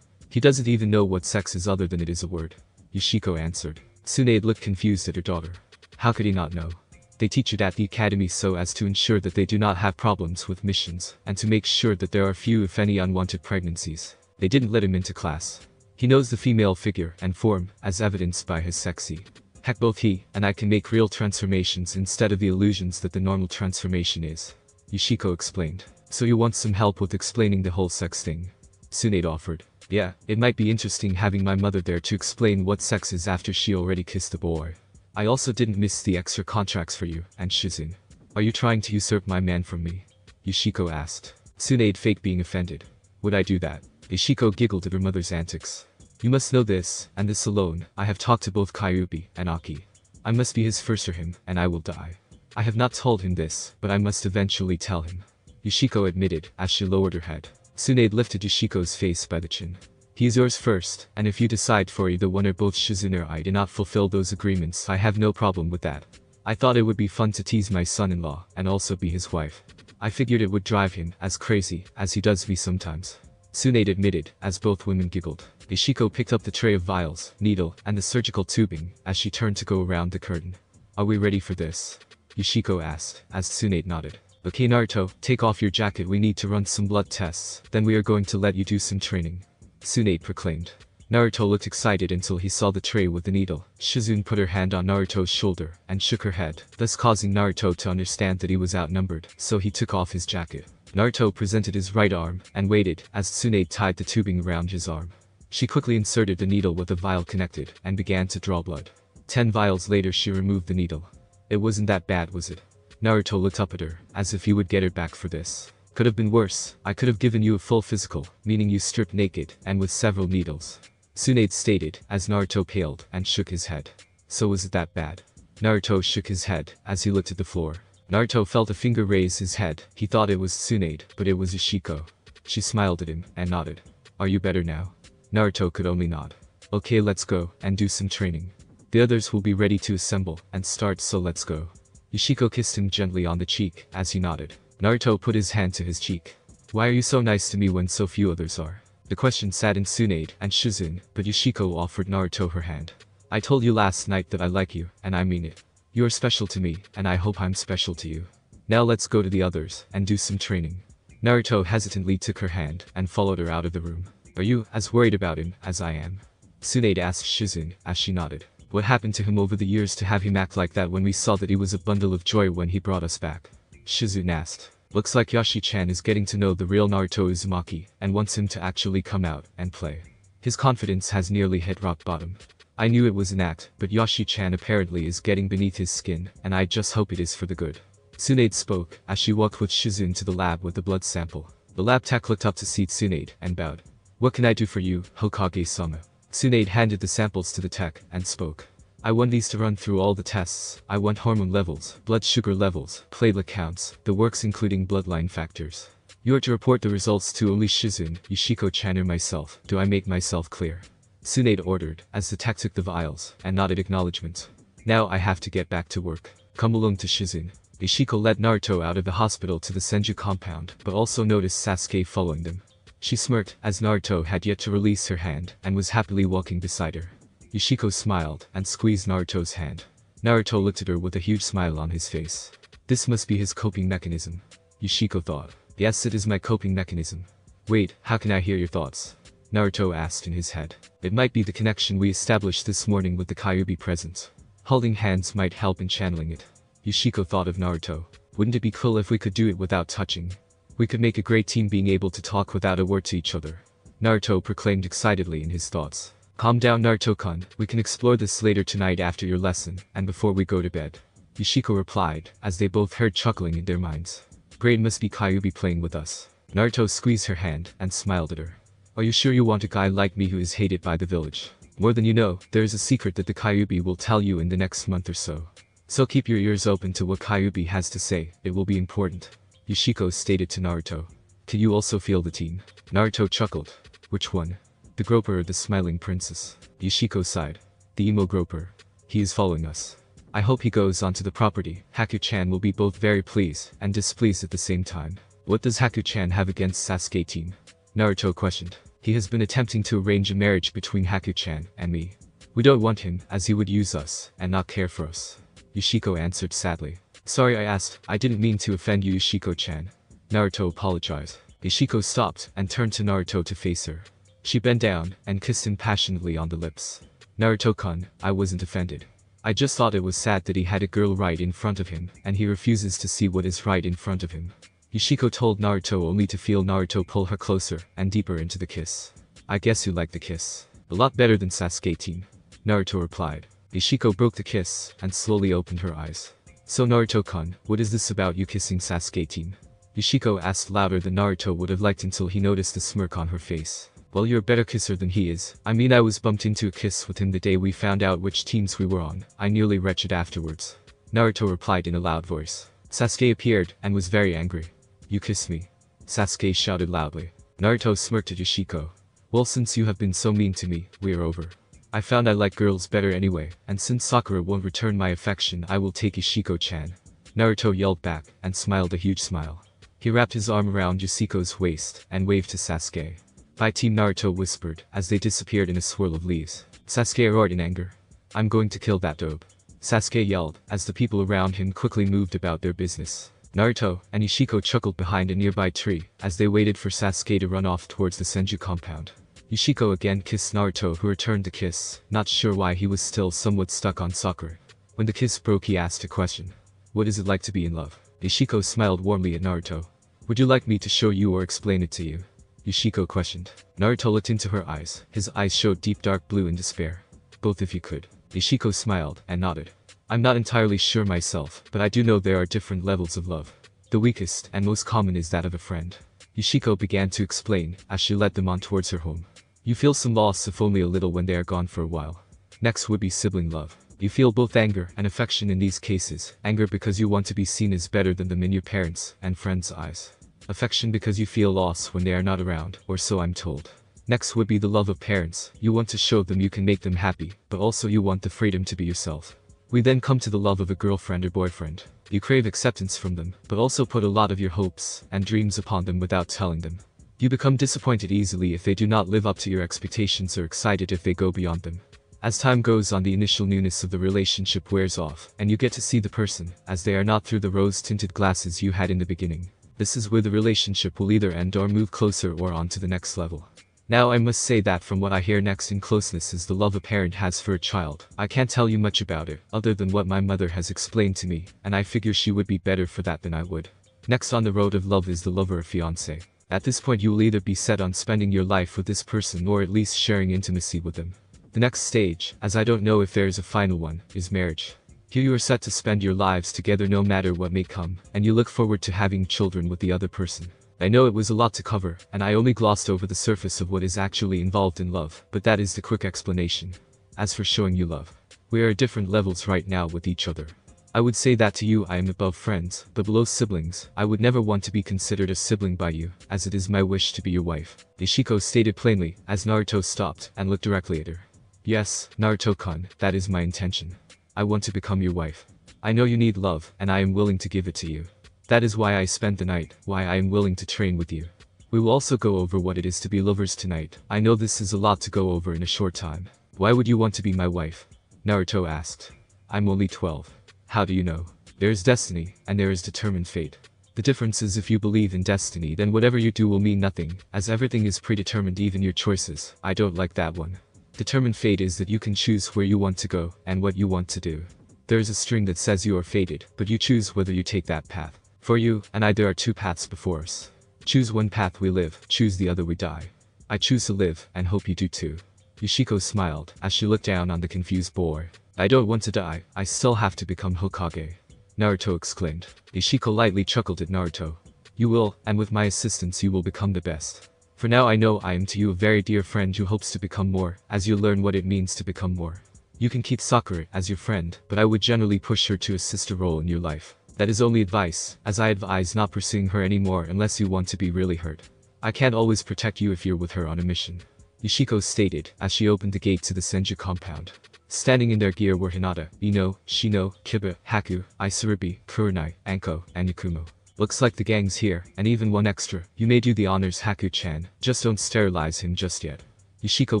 He doesn't even know what sex is other than it is a word. Yoshiko answered. Tsunade looked confused at her daughter. How could he not know? They teach it at the academy so as to ensure that they do not have problems with missions, and to make sure that there are few if any unwanted pregnancies. They didn't let him into class. He knows the female figure and form, as evidenced by his sexy. Heck, both he and I can make real transformations instead of the illusions that the normal transformation is. Yoshiko explained. So you want some help with explaining the whole sex thing? Tsunade offered. Yeah, it might be interesting having my mother there to explain what sex is after she already kissed a boy. I also didn't miss the extra contracts for you and Shizune. Are you trying to usurp my man from me? Yoshiko asked. Tsunade faked being offended. Would I do that? Yoshiko giggled at her mother's antics. You must know this, and this alone. I have talked to both Kyuubi and Aki. I must be his first for him, and I will die. I have not told him this, but I must eventually tell him. Yoshiko admitted, as she lowered her head. Tsunade lifted Yoshiko's face by the chin. He is yours first, and if you decide for either one or both Shizune or I do not fulfill those agreements, I have no problem with that. I thought it would be fun to tease my son-in-law, and also be his wife. I figured it would drive him as crazy as he does me sometimes. Tsunade admitted, as both women giggled. Yoshiko picked up the tray of vials, needle, and the surgical tubing, as she turned to go around the curtain. Are we ready for this? Yoshiko asked, as Tsunade nodded. Okay Naruto, take off your jacket, we need to run some blood tests, then we are going to let you do some training. Tsunade proclaimed. Naruto looked excited until he saw the tray with the needle. Shizune put her hand on Naruto's shoulder, and shook her head, thus causing Naruto to understand that he was outnumbered, so he took off his jacket. Naruto presented his right arm, and waited, as Tsunade tied the tubing around his arm. She quickly inserted the needle with the vial connected, and began to draw blood. 10 vials later she removed the needle. It wasn't that bad, was it? Naruto looked up at her, as if he would get her back for this. Could have been worse. I could have given you a full physical, meaning you stripped naked, and with several needles. Tsunade stated, as Naruto paled, and shook his head. So was it that bad? Naruto shook his head, as he looked at the floor. Naruto felt a finger raise his head. He thought it was Tsunade, but it was Yoshiko. She smiled at him, and nodded. Are you better now? Naruto could only nod. Okay, let's go, and do some training. The others will be ready to assemble, and start, so let's go. Yoshiko kissed him gently on the cheek, as he nodded. Naruto put his hand to his cheek. Why are you so nice to me when so few others are? The question saddened Tsunade and Shizune, but Yoshiko offered Naruto her hand. I told you last night that I like you, and I mean it. You are special to me, and I hope I'm special to you. Now let's go to the others, and do some training. Naruto hesitantly took her hand, and followed her out of the room. Are you as worried about him as I am? Tsunade asked Shizune, as she nodded. What happened to him over the years to have him act like that when we saw that he was a bundle of joy when he brought us back? Shizune asked. Looks like Yashi-chan is getting to know the real Naruto Uzumaki, and wants him to actually come out and play. His confidence has nearly hit rock bottom. I knew it was an act, but Yashi-chan apparently is getting beneath his skin, and I just hope it is for the good. Tsunade spoke, as she walked with Shizune to the lab with the blood sample. The lab tech looked up to see Tsunade, and bowed. What can I do for you, Hokage-sama? Tsunade handed the samples to the tech, and spoke. I want these to run through all the tests. I want hormone levels, blood sugar levels, platelet counts, the works including bloodline factors. You are to report the results to only Shizune, Yoshiko-chan or myself. Do I make myself clear? Tsunade ordered, as the tech took the vials, and nodded acknowledgement. Now I have to get back to work. Come along to Shizune. Yoshiko led Naruto out of the hospital to the Senju compound, but also noticed Sasuke following them. She smirked, as Naruto had yet to release her hand, and was happily walking beside her. Yoshiko smiled, and squeezed Naruto's hand. Naruto looked at her with a huge smile on his face. This must be his coping mechanism. Yoshiko thought. Yes, it is my coping mechanism. Wait, how can I hear your thoughts? Naruto asked in his head. It might be the connection we established this morning with the Kyuubi presence. Holding hands might help in channeling it. Yoshiko thought of Naruto. Wouldn't it be cool if we could do it without touching? We could make a great team being able to talk without a word to each other. Naruto proclaimed excitedly in his thoughts. Calm down Naruto-kun, we can explore this later tonight after your lesson, and before we go to bed. Yoshiko replied, as they both heard chuckling in their minds. Great, must be Kyuubi playing with us. Naruto squeezed her hand, and smiled at her. Are you sure you want a guy like me who is hated by the village? More than you know, there is a secret that the Kyuubi will tell you in the next month or so. So keep your ears open to what Kyuubi has to say, it will be important. Yoshiko stated to Naruto. Can you also feel the team? Naruto chuckled. Which one? The groper or the smiling princess? Yoshiko sighed. The emo groper. He is following us. I hope he goes onto the property. Haku-chan will be both very pleased and displeased at the same time. What does Haku-chan have against Sasuke team? Naruto questioned. He has been attempting to arrange a marriage between Haku-chan and me. We don't want him, as he would use us and not care for us. Yoshiko answered sadly. Sorry I asked, I didn't mean to offend you, Yoshiko-chan. Naruto apologized. Yoshiko stopped and turned to Naruto to face her. She bent down and kissed him passionately on the lips. Naruto-kun, I wasn't offended. I just thought it was sad that he had a girl right in front of him and he refuses to see what is right in front of him. Yoshiko told Naruto only to feel Naruto pull her closer and deeper into the kiss. I guess you like the kiss. A lot better than Sasuke-team. Naruto replied. Yoshiko broke the kiss and slowly opened her eyes. So Naruto-kun, what is this about you kissing Sasuke-team? Yoshiko asked louder than Naruto would have liked until he noticed the smirk on her face. Well, you're a better kisser than he is. I mean, I was bumped into a kiss with him the day we found out which teams we were on. I nearly wretched afterwards. Naruto replied in a loud voice. Sasuke appeared and was very angry. You kissed me. Sasuke shouted loudly. Naruto smirked at Yoshiko. Well, since you have been so mean to me, we are over. I found I like girls better anyway, and since Sakura won't return my affection, I will take Yoshiko-chan. Naruto yelled back and smiled a huge smile. He wrapped his arm around Yoshiko's waist and waved to Sasuke. Bye, Team Naruto whispered as they disappeared in a swirl of leaves. Sasuke roared in anger. I'm going to kill that dope. Sasuke yelled as the people around him quickly moved about their business. Naruto and Yoshiko chuckled behind a nearby tree as they waited for Sasuke to run off towards the Senju compound. Yoshiko again kissed Naruto, who returned the kiss, not sure why he was still somewhat stuck on Sakura. When the kiss broke, he asked a question. What is it like to be in love? Yoshiko smiled warmly at Naruto. Would you like me to show you or explain it to you? Yoshiko questioned. Naruto looked into her eyes. His eyes showed deep dark blue in despair. Both if you could. Yoshiko smiled and nodded. I'm not entirely sure myself, but I do know there are different levels of love. The weakest and most common is that of a friend. Yoshiko began to explain as she led them on towards her home. You feel some loss, if only a little, when they are gone for a while. Next would be sibling love. You feel both anger and affection in these cases. Anger because you want to be seen as better than them in your parents' and friends' eyes. Affection because you feel loss when they are not around, or so I'm told. Next would be the love of parents. You want to show them you can make them happy, but also you want the freedom to be yourself. We then come to the love of a girlfriend or boyfriend. You crave acceptance from them, but also put a lot of your hopes and dreams upon them without telling them. You become disappointed easily if they do not live up to your expectations or excited if they go beyond them. As time goes on, the initial newness of the relationship wears off, and you get to see the person as they are, not through the rose-tinted glasses you had in the beginning. This is where the relationship will either end or move closer or on to the next level. Now I must say that from what I hear, next in closeness is the love a parent has for a child. I can't tell you much about it, other than what my mother has explained to me, and I figure she would be better for that than I would. Next on the road of love is the lover or fiancé. At this point you will either be set on spending your life with this person or at least sharing intimacy with them. The next stage, as I don't know if there is a final one, is marriage. Here you are set to spend your lives together no matter what may come, and you look forward to having children with the other person. I know it was a lot to cover, and I only glossed over the surface of what is actually involved in love, but that is the quick explanation. As for showing you love, we are at different levels right now with each other. I would say that to you I am above friends, but below siblings. I would never want to be considered a sibling by you, as it is my wish to be your wife. Yoshiko stated plainly, as Naruto stopped and looked directly at her. Yes, Naruto-kun, that is my intention. I want to become your wife. I know you need love, and I am willing to give it to you. That is why I spent the night, why I am willing to train with you. We will also go over what it is to be lovers tonight. I know this is a lot to go over in a short time. Why would you want to be my wife? Naruto asked. I'm only 12. How do you know? There is destiny, and there is determined fate. The difference is if you believe in destiny, then whatever you do will mean nothing, as everything is predetermined, even your choices. I don't like that one. Determined fate is that you can choose where you want to go, and what you want to do. There is a string that says you are fated, but you choose whether you take that path. For you and I, there are two paths before us. Choose one path, we live, choose the other, we die. I choose to live, and hope you do too. Yoshiko smiled, as she looked down on the confused boy. I don't want to die, I still have to become Hokage. Naruto exclaimed. Yoshiko lightly chuckled at Naruto. You will, and with my assistance you will become the best. For now I know I am to you a very dear friend who hopes to become more, as you learn what it means to become more. You can keep Sakura as your friend, but I would generally push her to a sister role in your life. That is only advice, as I advise not pursuing her anymore unless you want to be really hurt. I can't always protect you if you're with her on a mission. Yoshiko stated, as she opened the gate to the Senju compound. Standing in their gear were Hinata, Ino, Shino, Kiba, Haku, Isaribi, Kurenai, Anko, and Yakumo. Looks like the gang's here, and even one extra. You may do the honors, Haku-chan. Just don't sterilize him just yet. Yoshiko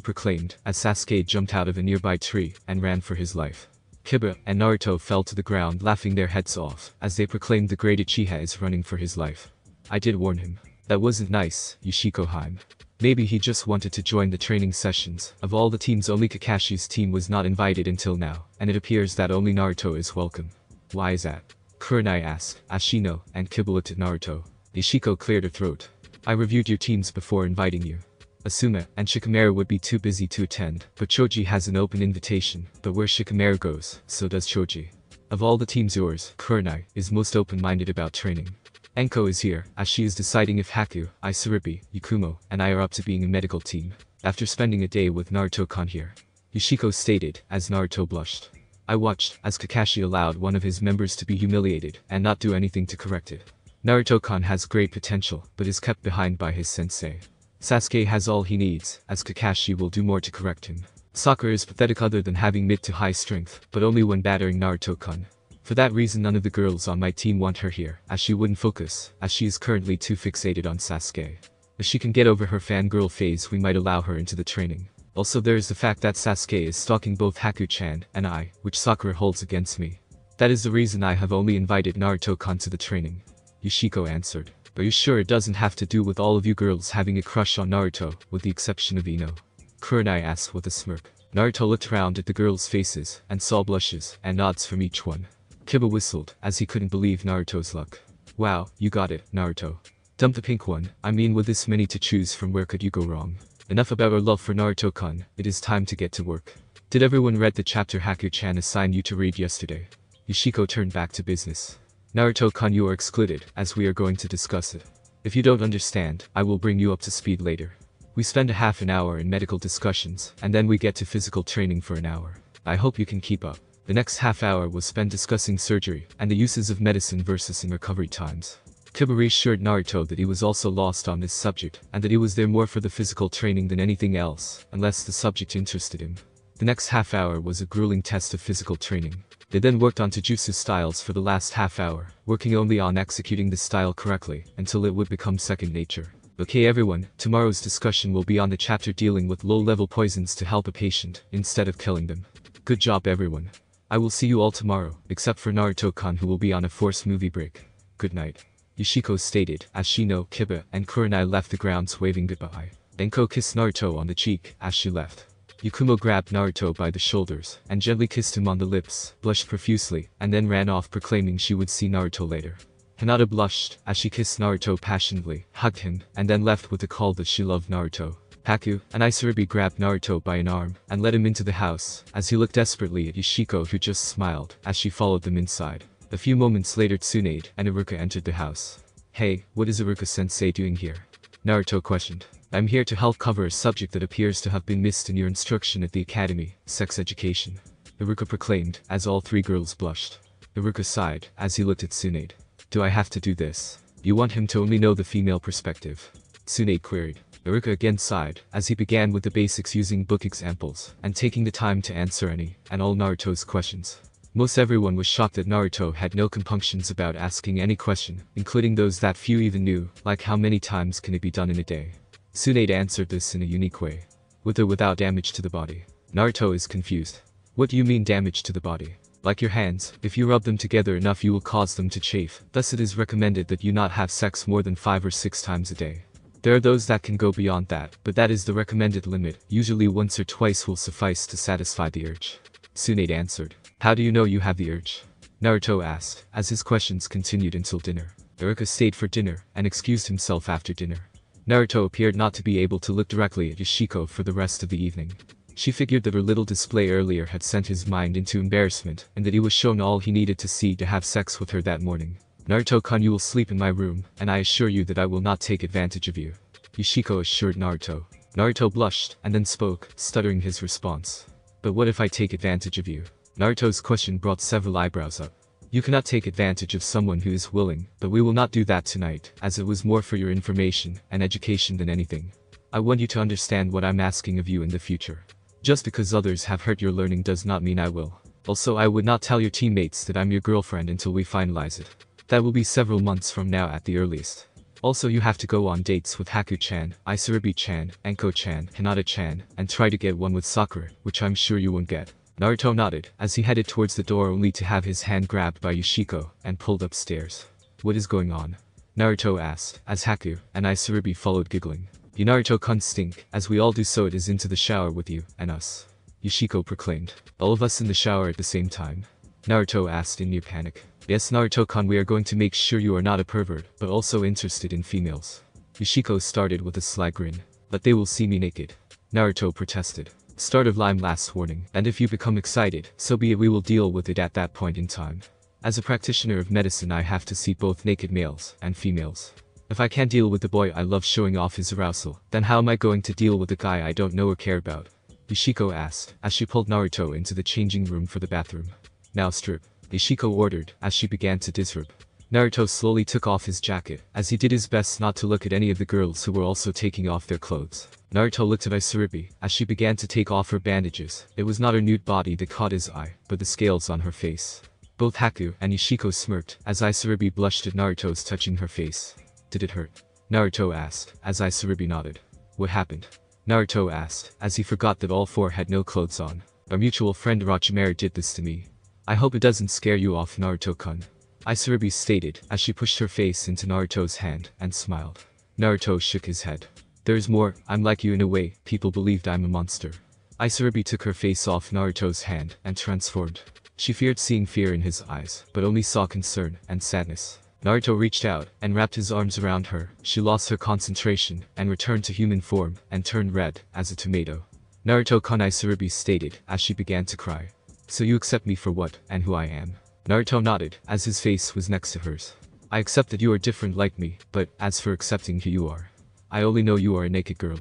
proclaimed, as Sasuke jumped out of a nearby tree and ran for his life. Kiba and Naruto fell to the ground laughing their heads off, as they proclaimed the great Uchiha is running for his life. I did warn him. That wasn't nice, Yoshiko-heim. Maybe he just wanted to join the training sessions. Of all the teams, only Kakashi's team was not invited until now, and it appears that only Naruto is welcome. Why is that? Kurenai asked, as Shino and Kiba looked at Naruto. Yoshiko cleared her throat. I reviewed your teams before inviting you. Asuma and Shikamaru would be too busy to attend, but Choji has an open invitation. But where Shikamaru goes, so does Choji. Of all the teams, yours, Kurenai, is most open-minded about training. Enko is here, as she is deciding if Haku, Isaribi, Yakumo, and I are up to being a medical team. After spending a day with Naruto-kan here. Yoshiko stated, as Naruto blushed. I watched, as Kakashi allowed one of his members to be humiliated, and not do anything to correct it. Naruto-kan has great potential, but is kept behind by his sensei. Sasuke has all he needs, as Kakashi will do more to correct him. Sakura is pathetic other than having mid to high strength, but only when battering Naruto-kan. For that reason none of the girls on my team want her here, as she wouldn't focus, as she is currently too fixated on Sasuke. If she can get over her fangirl phase, we might allow her into the training. Also there is the fact that Sasuke is stalking both Haku-chan and I, which Sakura holds against me. That is the reason I have only invited Naruto-kan to the training. Yoshiko answered. Are you sure it doesn't have to do with all of you girls having a crush on Naruto, with the exception of Ino? Kurenai asked with a smirk. Naruto looked around at the girls' faces, and saw blushes and nods from each one. Kiba whistled, as he couldn't believe Naruto's luck. Wow, you got it, Naruto. Dump the pink one. I mean, with this many to choose from, where could you go wrong? Enough about our love for Naruto-kun, it is time to get to work. Did everyone read the chapter Haku-chan assigned you to read yesterday? Yoshiko turned back to business. Naruto-kun, you are excluded, as we are going to discuss it. If you don't understand, I will bring you up to speed later. We spend a half an hour in medical discussions, and then we get to physical training for an hour. I hope you can keep up. The next half hour was spent discussing surgery, and the uses of medicine versus in recovery times. Kiba reassured Naruto that he was also lost on this subject, and that he was there more for the physical training than anything else, unless the subject interested him. The next half hour was a grueling test of physical training. They then worked on Taijutsu styles for the last half hour, working only on executing the style correctly, until it would become second nature. Okay everyone, tomorrow's discussion will be on the chapter dealing with low-level poisons to help a patient, instead of killing them. Good job everyone. I will see you all tomorrow, except for Naruto-kan who will be on a forced movie break. Good night. Yoshiko stated, as Shino, Kiba, and Kurenai left the grounds waving goodbye. Enko kissed Naruto on the cheek, as she left. Yakumo grabbed Naruto by the shoulders, and gently kissed him on the lips, blushed profusely, and then ran off proclaiming she would see Naruto later. Hinata blushed, as she kissed Naruto passionately, hugged him, and then left with the call that she loved Naruto. Haku and Isaribi grabbed Naruto by an arm, and led him into the house, as he looked desperately at Yoshiko who just smiled, as she followed them inside. A few moments later Tsunade and Iruka entered the house. Hey, what is Iruka-sensei doing here? Naruto questioned. I'm here to help cover a subject that appears to have been missed in your instruction at the academy, sex education. Iruka proclaimed, as all three girls blushed. Iruka sighed, as he looked at Tsunade. Do I have to do this? You want him to only know the female perspective? Tsunade queried. Iruka again sighed, as he began with the basics using book examples, and taking the time to answer any, and all Naruto's questions. Most everyone was shocked that Naruto had no compunctions about asking any question, including those that few even knew, like how many times can it be done in a day. Tsunade answered this in a unique way. With or without damage to the body. Naruto is confused. What do you mean damage to the body? Like your hands, if you rub them together enough you will cause them to chafe, thus it is recommended that you not have sex more than 5 or 6 times a day. There are those that can go beyond that, but that is the recommended limit, usually once or twice will suffice to satisfy the urge. Tsunade answered. How do you know you have the urge? Naruto asked, as his questions continued until dinner. Iruka stayed for dinner, and excused himself after dinner. Naruto appeared not to be able to look directly at Yoshiko for the rest of the evening. She figured that her little display earlier had sent his mind into embarrassment, and that he was shown all he needed to see to have sex with her that morning. Naruto-kun, you will sleep in my room, and I assure you that I will not take advantage of you. Yoshiko assured Naruto. Naruto blushed, and then spoke, stuttering his response. But what if I take advantage of you? Naruto's question brought several eyebrows up. You cannot take advantage of someone who is willing, but we will not do that tonight, as it was more for your information and education than anything. I want you to understand what I'm asking of you in the future. Just because others have hurt your learning does not mean I will. Also, I would not tell your teammates that I'm your girlfriend until we finalize it. That will be several months from now at the earliest. Also, you have to go on dates with Haku-chan, Isaribi-chan, Enko-chan, Hinata-chan, and try to get one with Sakura, which I'm sure you won't get. Naruto nodded, as he headed towards the door only to have his hand grabbed by Yoshiko, and pulled upstairs. What is going on? Naruto asked, as Haku and Isaribi followed giggling. You Naruto-kun stink, as we all do, so it is into the shower with you, and us. Yoshiko proclaimed. All of us in the shower at the same time? Naruto asked in near panic. Yes Naruto-kun, we are going to make sure you are not a pervert, but also interested in females. Yoshiko started with a sly grin. But they will see me naked. Naruto protested. Start of Lime last warning, and if you become excited, so be it, we will deal with it at that point in time. As a practitioner of medicine, I have to see both naked males and females. If I can't deal with the boy I love showing off his arousal, then how am I going to deal with the guy I don't know or care about? Yoshiko asked, as she pulled Naruto into the changing room for the bathroom. Now strip. Yoshiko ordered, as she began to disrobe. Naruto slowly took off his jacket, as he did his best not to look at any of the girls who were also taking off their clothes. Naruto looked at Isaribi, as she began to take off her bandages. It was not her nude body that caught his eye, but the scales on her face. Both Haku and Yoshiko smirked, as Isaribi blushed at Naruto's touching her face. Did it hurt? Naruto asked, as Isaribi nodded. What happened? Naruto asked, as he forgot that all four had no clothes on. Our mutual friend Orochimaru did this to me. I hope it doesn't scare you off, Naruto-kun. Isaribi stated, as she pushed her face into Naruto's hand, and smiled. Naruto shook his head. There's more, I'm like you in a way, people believed I'm a monster. Isaribi took her face off Naruto's hand, and transformed. She feared seeing fear in his eyes, but only saw concern and sadness. Naruto reached out, and wrapped his arms around her. She lost her concentration, and returned to human form, and turned red, as a tomato. Naruto-kun, Isaribi stated, as she began to cry. So you accept me for what, and who I am? Naruto nodded, as his face was next to hers. I accept that you are different like me, but, as for accepting who you are, I only know you are a naked girl.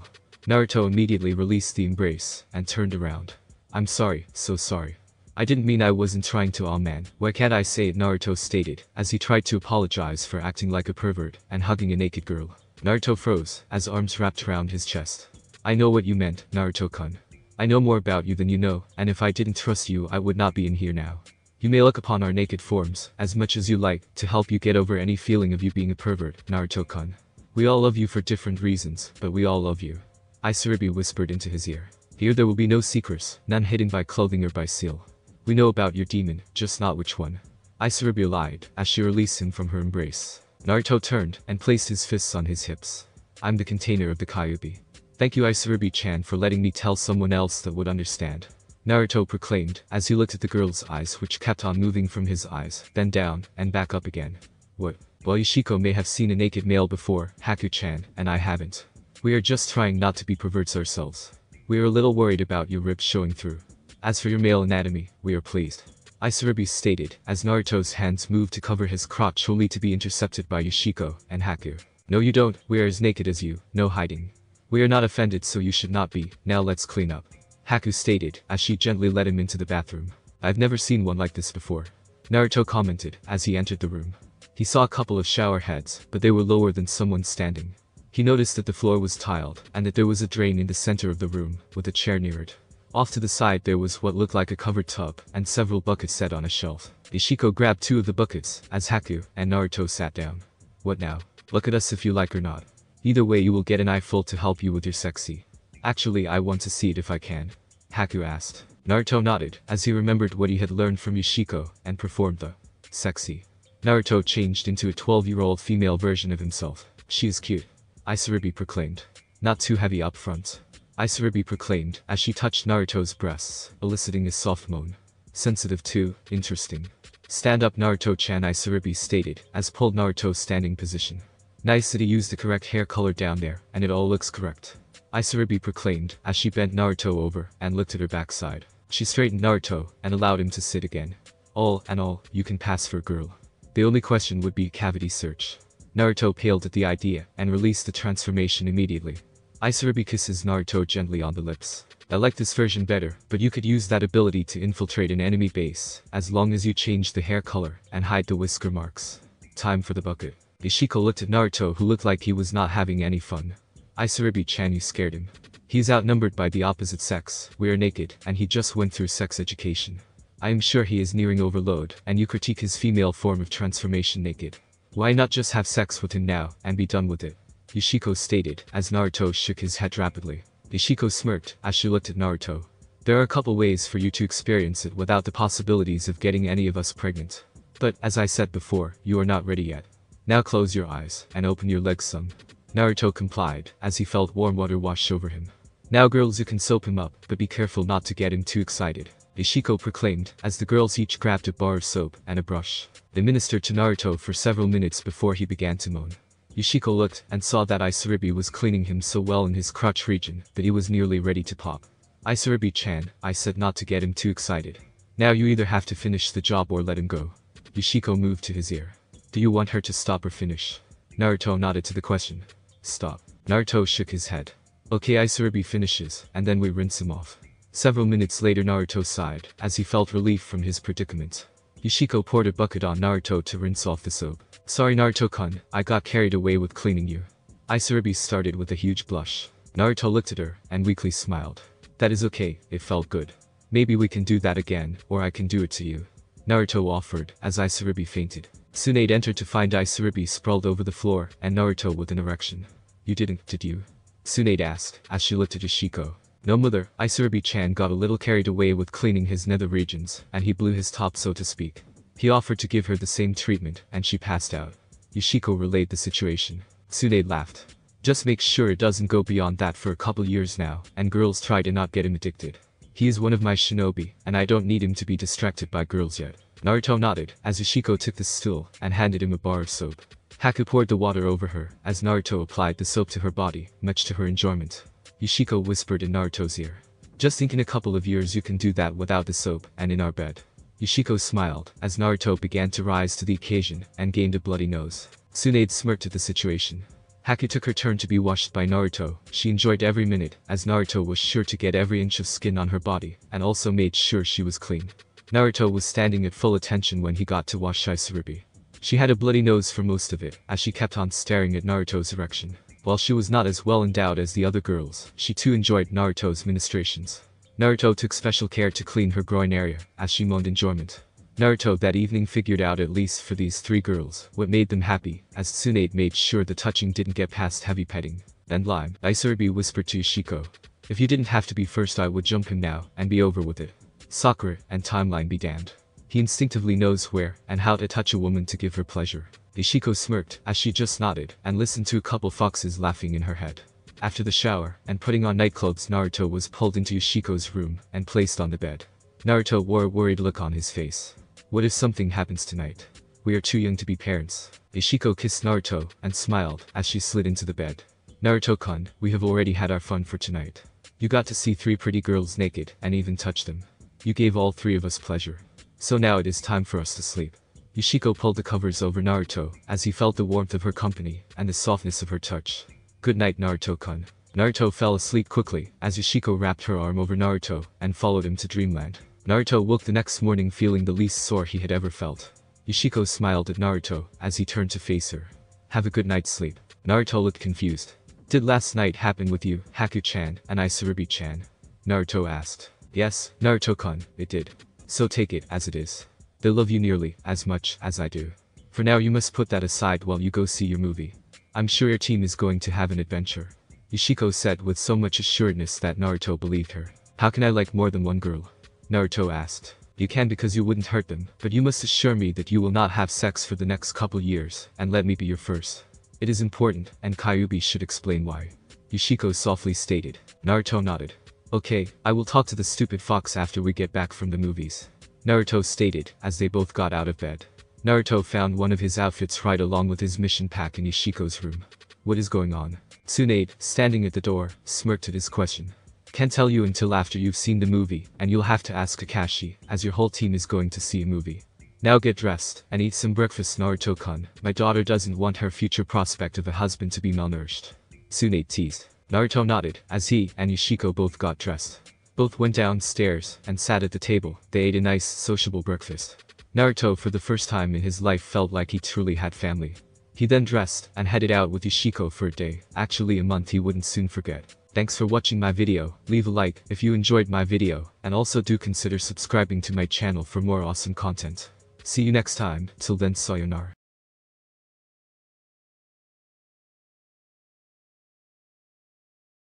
Naruto immediately released the embrace, and turned around. I'm sorry, so sorry. I didn't mean, I wasn't trying to. Aw man, why can't I say it? Naruto stated, as he tried to apologize for acting like a pervert, and hugging a naked girl. Naruto froze, as arms wrapped around his chest. I know what you meant, Naruto-kun. I know more about you than you know, and if I didn't trust you, I would not be in here now. You may look upon our naked forms, as much as you like, to help you get over any feeling of you being a pervert, Naruto-kun. We all love you for different reasons, but we all love you. Isaribi whispered into his ear. Here there will be no secrets, none hidden by clothing or by seal. We know about your demon, just not which one. Isaribi lied, as she released him from her embrace. Naruto turned, and placed his fists on his hips. I'm the container of the Kyuubi. Thank you Isaribi-chan for letting me tell someone else that would understand. Naruto proclaimed, as he looked at the girl's eyes, which kept on moving from his eyes, then down, and back up again. What? Well, Yoshiko may have seen a naked male before, Haku-chan, and I haven't. We are just trying not to be perverts ourselves. We are a little worried about your ribs showing through. As for your male anatomy, we are pleased. Isaribi stated, as Naruto's hands moved to cover his crotch only to be intercepted by Yoshiko and Haku. No you don't, we are as naked as you, no hiding. We are not offended, so you should not be. Now let's clean up. Haku stated, as she gently led him into the bathroom. I've never seen one like this before. Naruto commented, as he entered the room. He saw a couple of shower heads, but they were lower than someone standing. He noticed that the floor was tiled, and that there was a drain in the center of the room, with a chair near it. Off to the side there was what looked like a covered tub, and several buckets set on a shelf. Yoshiko grabbed two of the buckets, as Haku and Naruto sat down. What now? Look at us if you like or not. Either way you will get an eyeful to help you with your sexy. Actually I want to see it if I can. Haku asked. Naruto nodded, as he remembered what he had learned from Yoshiko, and performed the sexy. Naruto changed into a 12-year-old female version of himself. She is cute. Isaribi proclaimed. Not too heavy up front. Isaribi proclaimed, as she touched Naruto's breasts, eliciting a soft moan. Sensitive too, interesting. Stand up Naruto-chan, Isaribi stated, as pulled Naruto's standing position. Nice that he used the correct hair color down there, and it all looks correct. Isaribi proclaimed, as she bent Naruto over, and looked at her backside. She straightened Naruto, and allowed him to sit again. All in all, you can pass for a girl. The only question would be cavity search. Naruto paled at the idea, and released the transformation immediately. Isaribi kisses Naruto gently on the lips. I like this version better, but you could use that ability to infiltrate an enemy base, as long as you change the hair color, and hide the whisker marks. Time for the bucket. Yoshiko looked at Naruto, who looked like he was not having any fun. Isaribi-chan, you scared him. He is outnumbered by the opposite sex, we are naked, and he just went through sex education. I am sure he is nearing overload, and you critique his female form of transformation naked. Why not just have sex with him now, and be done with it? Yoshiko stated, as Naruto shook his head rapidly. Yoshiko smirked, as she looked at Naruto. There are a couple ways for you to experience it without the possibilities of getting any of us pregnant. But, as I said before, you are not ready yet. Now close your eyes, and open your legs some. Naruto complied, as he felt warm water wash over him. Now girls, you can soap him up, but be careful not to get him too excited. Yoshiko proclaimed, as the girls each grabbed a bar of soap and a brush. They ministered to Naruto for several minutes before he began to moan. Yoshiko looked and saw that Isaribi was cleaning him so well in his crotch region that he was nearly ready to pop. Isaribi-chan, I said not to get him too excited. Now you either have to finish the job or let him go. Yoshiko moved to his ear. Do you want her to stop or finish? Naruto nodded to the question. Stop. Naruto shook his head. Okay, Isaribi finishes, and then we rinse him off. Several minutes later Naruto sighed, as he felt relief from his predicament. Yoshiko poured a bucket on Naruto to rinse off the soap. Sorry Naruto-kun, I got carried away with cleaning you. Isaribi started with a huge blush. Naruto looked at her, and weakly smiled. That is okay, it felt good. Maybe we can do that again, or I can do it to you. Naruto offered, as Isaribi fainted. Tsunade entered to find Isaribi sprawled over the floor, and Naruto with an erection. You didn't, did you? Tsunade asked, as she looked at Yoshiko. No mother, Isaribi-chan got a little carried away with cleaning his nether regions, and he blew his top so to speak. He offered to give her the same treatment, and she passed out. Yoshiko relayed the situation. Tsunade laughed. Just make sure it doesn't go beyond that for a couple years now, and girls try to not get him addicted. He is one of my shinobi, and I don't need him to be distracted by girls yet. Naruto nodded, as Yoshiko took the stool, and handed him a bar of soap. Haku poured the water over her, as Naruto applied the soap to her body, much to her enjoyment. Yoshiko whispered in Naruto's ear. Just think in a couple of years you can do that without the soap, and in our bed. Yoshiko smiled, as Naruto began to rise to the occasion, and gained a bloody nose. Tsunade smirked at the situation. Haku took her turn to be washed by Naruto. She enjoyed every minute, as Naruto was sure to get every inch of skin on her body, and also made sure she was clean. Naruto was standing at full attention when he got to wash Isaribi. She had a bloody nose for most of it, as she kept on staring at Naruto's erection. While she was not as well endowed as the other girls, she too enjoyed Naruto's ministrations. Naruto took special care to clean her groin area, as she moaned enjoyment. Naruto that evening figured out, at least for these three girls, what made them happy, as Tsunade made sure the touching didn't get past heavy petting. Then Lime, Isaribi whispered to Yoshiko. If you didn't have to be first I would jump him now, and be over with it. Sakura, and Timeline be damned. He instinctively knows where, and how to touch a woman to give her pleasure. Yoshiko smirked, as she just nodded, and listened to a couple foxes laughing in her head. After the shower, and putting on nightclothes, Naruto was pulled into Yoshiko's room, and placed on the bed. Naruto wore a worried look on his face. What if something happens tonight? We are too young to be parents. Yoshiko kissed Naruto, and smiled, as she slid into the bed. Naruto-kun, we have already had our fun for tonight. You got to see three pretty girls naked, and even touch them. You gave all three of us pleasure. So now it is time for us to sleep. Yoshiko pulled the covers over Naruto, as he felt the warmth of her company, and the softness of her touch. Good night Naruto-kun. Naruto fell asleep quickly, as Yoshiko wrapped her arm over Naruto, and followed him to dreamland. Naruto woke the next morning feeling the least sore he had ever felt. Yoshiko smiled at Naruto, as he turned to face her. Have a good night's sleep. Naruto looked confused. Did last night happen with you, Haku-chan, and Isaribi-chan? Naruto asked. Yes, Naruto-kun, it did. So take it as it is. They love you nearly as much as I do. For now you must put that aside while you go see your movie. I'm sure your team is going to have an adventure. Yoshiko said with so much assuredness that Naruto believed her. How can I like more than one girl? Naruto asked. You can because you wouldn't hurt them, but you must assure me that you will not have sex for the next couple years, and let me be your first. It is important, and Kyuubi should explain why. Yoshiko softly stated. Naruto nodded. Okay, I will talk to the stupid fox after we get back from the movies. Naruto stated, as they both got out of bed. Naruto found one of his outfits right along with his mission pack in Yoshiko's room. What is going on? Tsunade, standing at the door, smirked at his question. Can't tell you until after you've seen the movie, and you'll have to ask Kakashi, as your whole team is going to see a movie. Now get dressed, and eat some breakfast Naruto-kun. My daughter doesn't want her future prospect of a husband to be malnourished. Tsunade teased. Naruto nodded, as he and Yoshiko both got dressed. Both went downstairs, and sat at the table. They ate a nice, sociable breakfast. Naruto for the first time in his life felt like he truly had family. He then dressed, and headed out with Yoshiko for a day, actually a month he wouldn't soon forget. Thanks for watching my video, leave a like if you enjoyed my video, and also do consider subscribing to my channel for more awesome content. See you next time, till then sayonara.